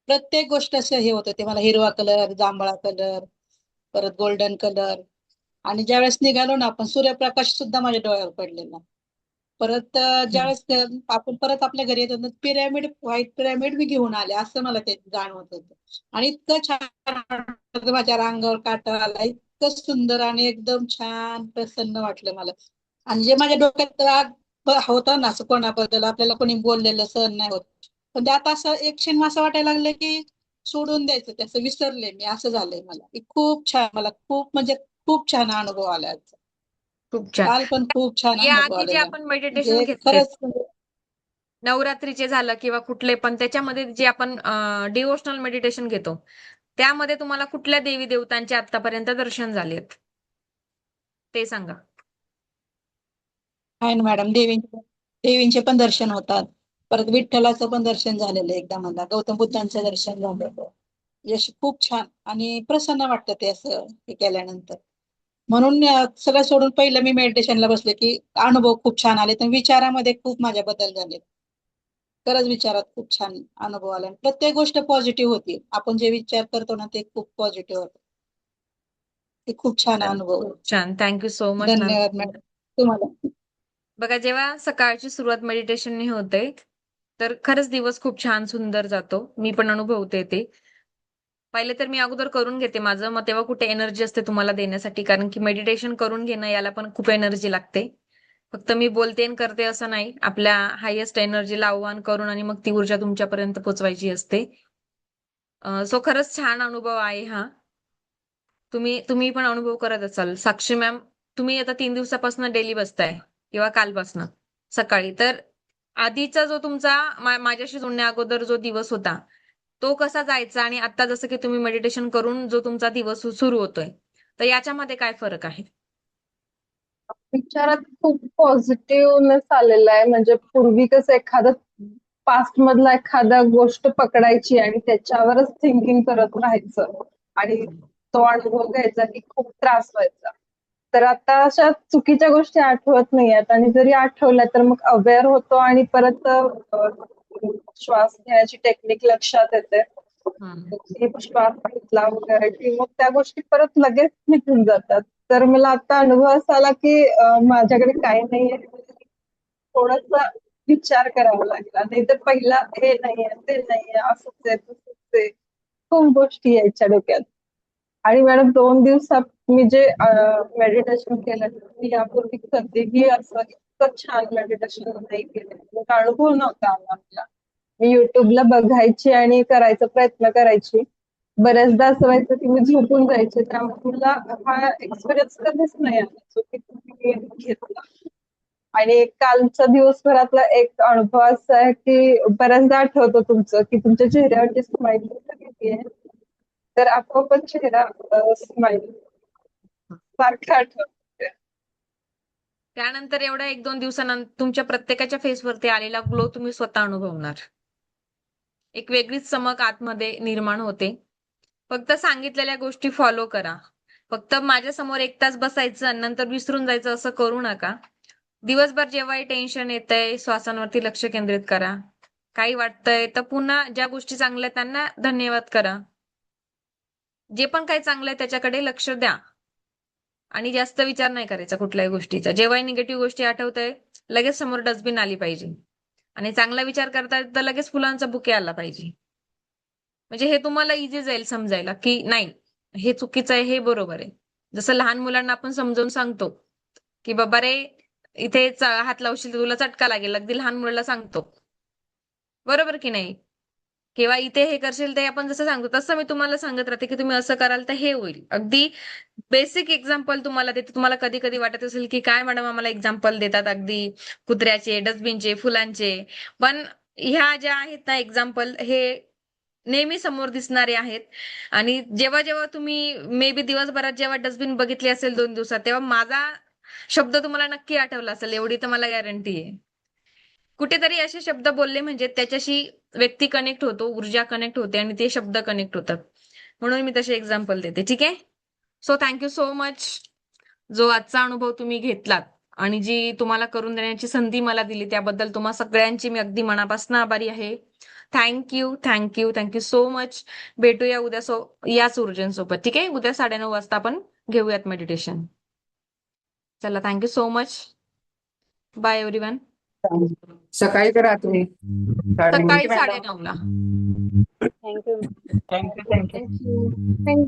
प्रत्येक गोष्ट असं हे होतं, ते मला हिरवा कलर, जांभळा कलर, परत गोल्डन कलर. आणि ज्यावेळेस निघालो ना आपण, सूर्यप्रकाश सुद्धा माझ्या डोळ्यावर पडलेला. परत ज्यावेळेस आपण परत आपल्या घरी येतो, पिरॅमिड, व्हाईट पिरॅमिड मी घेऊन आले, असं मला ते जाणवत होतं. आणि इतकं छान वाटलं, माझ्या अंगावर काटा आला, इतकं सुंदर आणि एकदम छान प्रसन्न वाटलं मला. आणि जे माझ्या डोक्यात राग होता ना, असं कोणाबद्दल आपल्याला कोणी बोललेलं सहन नाही होत, पण ते आता असं एक क्षण असं वाटायला लागलं की सोडून द्यायचं, त्याचं विसरले मी, असं झालंय मला. खूप छान, मला खूप म्हणजे खूप छान अनुभव आला आजचा. खूप छान. काल पण खूप छान या अनुभव आधी जे आलेला. आपण मेडिटेशन म्हणजे घेतले, खरंच म्हणजे नवरात्रीचे झालं किंवा कुठले पण, त्याच्यामध्ये जे आपण डिवोशनल मेडिटेशन घेतो, त्यामध्ये तुम्हाला कुठल्या देवी देवतांचे आतापर्यंत दर्शन झालेत ते सांगा. आहे ना मॅडम, देवींचे पण दर्शन होतात. परत विठ्ठलाचं पण दर्शन झालेलं आहे एकदा मला, गौतम बुद्धांचं दर्शन झालेलं. यश खूप छान आणि प्रसन्न वाटतं ते असं हे केल्यानंतर. म्हणून सगळं सोडून पहिलं मी मेडिटेशनला बसले की अनुभव खूप छान आले, तर विचारामध्ये खूप माझ्या बदल झाले. खरंच विचारात खूप छान अनुभव आला. आणि प्रत्येक गोष्ट पॉझिटिव्ह होती. आपण जे विचार करतो ना ते खूप पॉझिटिव्ह होतं. ते खूप छान अनुभव. खूप छान. Thank you so much. धन्यवाद मॅडम तुम्हाला. बघा, जेव्हा सकाळची सुरुवात मेडिटेशनने होते, तर खरंच दिवस खूप छान सुंदर जातो. मी पण अनुभवते ते. पहिले तर मी अगोदर करून घेते माझं, मग तेव्हा कुठे एनर्जी असते तुम्हाला देण्यासाठी, कारण की मेडिटेशन करून घेणं याला पण खूप एनर्जी लागते. फक्त मी बोलते आणि करते असं नाही, आपल्या हायेस्ट एनर्जीला आव्हान करून आणि मग ती ऊर्जा तुमच्यापर्यंत पोहोचवायची असते. सो खरंच छान अनुभव आहे हा. तुम्ही पण अनुभव करत असाल. साक्षी मॅम, तुम्ही आता 3 दिवसापासून डेली बसताय किंवा कालपासनं सकाळी. तर आधीचा जो तुमचा माझ्याशी जोडण्या अगोदर जो दिवस होता, तो कसा जायचा आणि आता जसं की तुम्ही मेडिटेशन करून जो तुमचा दिवस सुरू होतोय, तर याच्यामध्ये काय फरक आहे? विचारात खूप पॉझिटिव्हनेस आलेला आहे. म्हणजे पूर्वी कसं एखादं पास्ट मधला एखादा गोष्ट पकडायची आणि त्याच्यावरच थिंकिंग करत राहायचं आणि तो अनुभव घ्यायचा की खूप त्रास व्हायचा. तर आता अशा चुकीच्या गोष्टी आठवत नाहीयेत आणि जरी आठवल्या तर मग अवेअर होतो आणि परत श्वास घ्यायची टेक्निक लक्षात येते. की श्वास घेतला वगैरे की मग त्या गोष्टी परत लगेच निघून जातात. तर मला आता अनुभव असा आला की माझ्याकडे काही नाहीये, थोडासा विचार करावा लागला. नाही तर पहिला हे नाहीये, ते नाहीये, असंच आहे, तसंच आहे, खूप गोष्टी यायच्या डोक्यात. आणि मॅडम 2 दिवसात मी जे मेडिटेशन केलं, मी यापूर्वी कधीही असं इतकं छान मेडिटेशन नाही केलं. मग अनुभव नव्हता आला मला. मी युट्यूबला बघायची आणि करायचा प्रयत्न करायची. बऱ्याचदा असं व्हायचं की मी झोपून जायचे, त्यामुळे मला हा एक्सपिरियन्स कधीच नाही आला जो की तुम्ही घेतला. आणि कालचा दिवसभरातला एक अनुभव असा आहे की बऱ्याचदा आठवतो तुमचं की तुमच्या चेहऱ्यावरची स्माईल किती आहे, तर आपोआपच चेहरा स्माईल सारखा आठवतो. त्यानंतर एवढ्या 1-2 दिवसानंतर तुमच्या प्रत्येकाच्या फेसवरती आलेला ग्लो तुम्ही स्वतः अनुभवणार. एक वेगळीच चमक आतमध्ये निर्माण होते. फक्त सांगितलेल्या गोष्टी फॉलो करा. फक्त माझ्यासमोर 1 तास बसायचं आणि नंतर विसरून जायचं असं करू नका. दिवसभर जेव्हाही टेन्शन येतंय, श्वासांवरती लक्ष केंद्रित करा. काही वाटतंय तर पुन्हा ज्या गोष्टी चांगल्या आहेत त्यांना धन्यवाद करा. जे पण काही चांगलं आहे त्याच्याकडे लक्ष द्या. आणि जास्त विचार नाही करायचा कुठल्याही गोष्टीचा. जेव्हाही निगेटिव्ह गोष्टी आठवताय, लगेच समोर डस्टबिन आली पाहिजे. आणि चांगला विचार करताय तर लगेच फुलांचा बुके आला पाहिजे. म्हणजे हे तुम्हाला इझी जाईल समजायला की नाही, हे चुकीचं आहे, हे बरोबर आहे. जसं लहान मुलांना आपण समजावून सांगतो की बाबा रे, इथे हात लावशील तर तुला चटका लागेल, अगदी लहान मुलाला सांगतो. बरोबर की नाही? किंवा इथे हे करशील ते आपण जसं सांगतो तसं मी तुम्हाला सांगत राहते की तुम्ही असं कराल तर हे होईल. अगदी बेसिक एक्झाम्पल तुम्हाला देते. तुम्हाला कधी कधी वाटत असेल की काय मॅडम आम्हाला एक्झाम्पल देतात अगदी कुत्र्याचे, डस्टबिनचे, फुलांचे. पण ह्या ज्या आहेत ना एक्झाम्पल, हे नेहमी समोर दिसणारे आहेत. आणि जेव्हा जेव्हा तुम्ही मे बी दिवसभरात जेव्हा डस्टबिन बघितली असेल 2 दिवसात, तेव्हा माझा शब्द तुम्हाला नक्की आठवला असेल एवढी तर मला गॅरंटी आहे. कुठेतरी असे शब्द बोलले म्हणजे त्याच्याशी व्यक्ती कनेक्ट होतो, ऊर्जा कनेक्ट होते आणि ते शब्द कनेक्ट होतात. म्हणून मी तसे एक्झाम्पल देते. ठीक आहे. So thank you so much. जो आजचा अनुभव तुम्ही घेतलात आणि जी तुम्हाला करून देण्याची संधी मला दिली त्याबद्दल तुम्हा सगळ्यांची मी अगदी मनापासून आभारी आहे. Thank you thank you thank you so much. भेटूया उद्या याच ऊर्जेसोबत. ठीक आहे. उद्या 9:30 वाजता आपण घेऊयात मेडिटेशन. चला thank you so much. Bye everyone. सकाळी करा तुम्ही सकाळी 9:30 ला. थँक्यू. Thank you thank you. थँक्यू.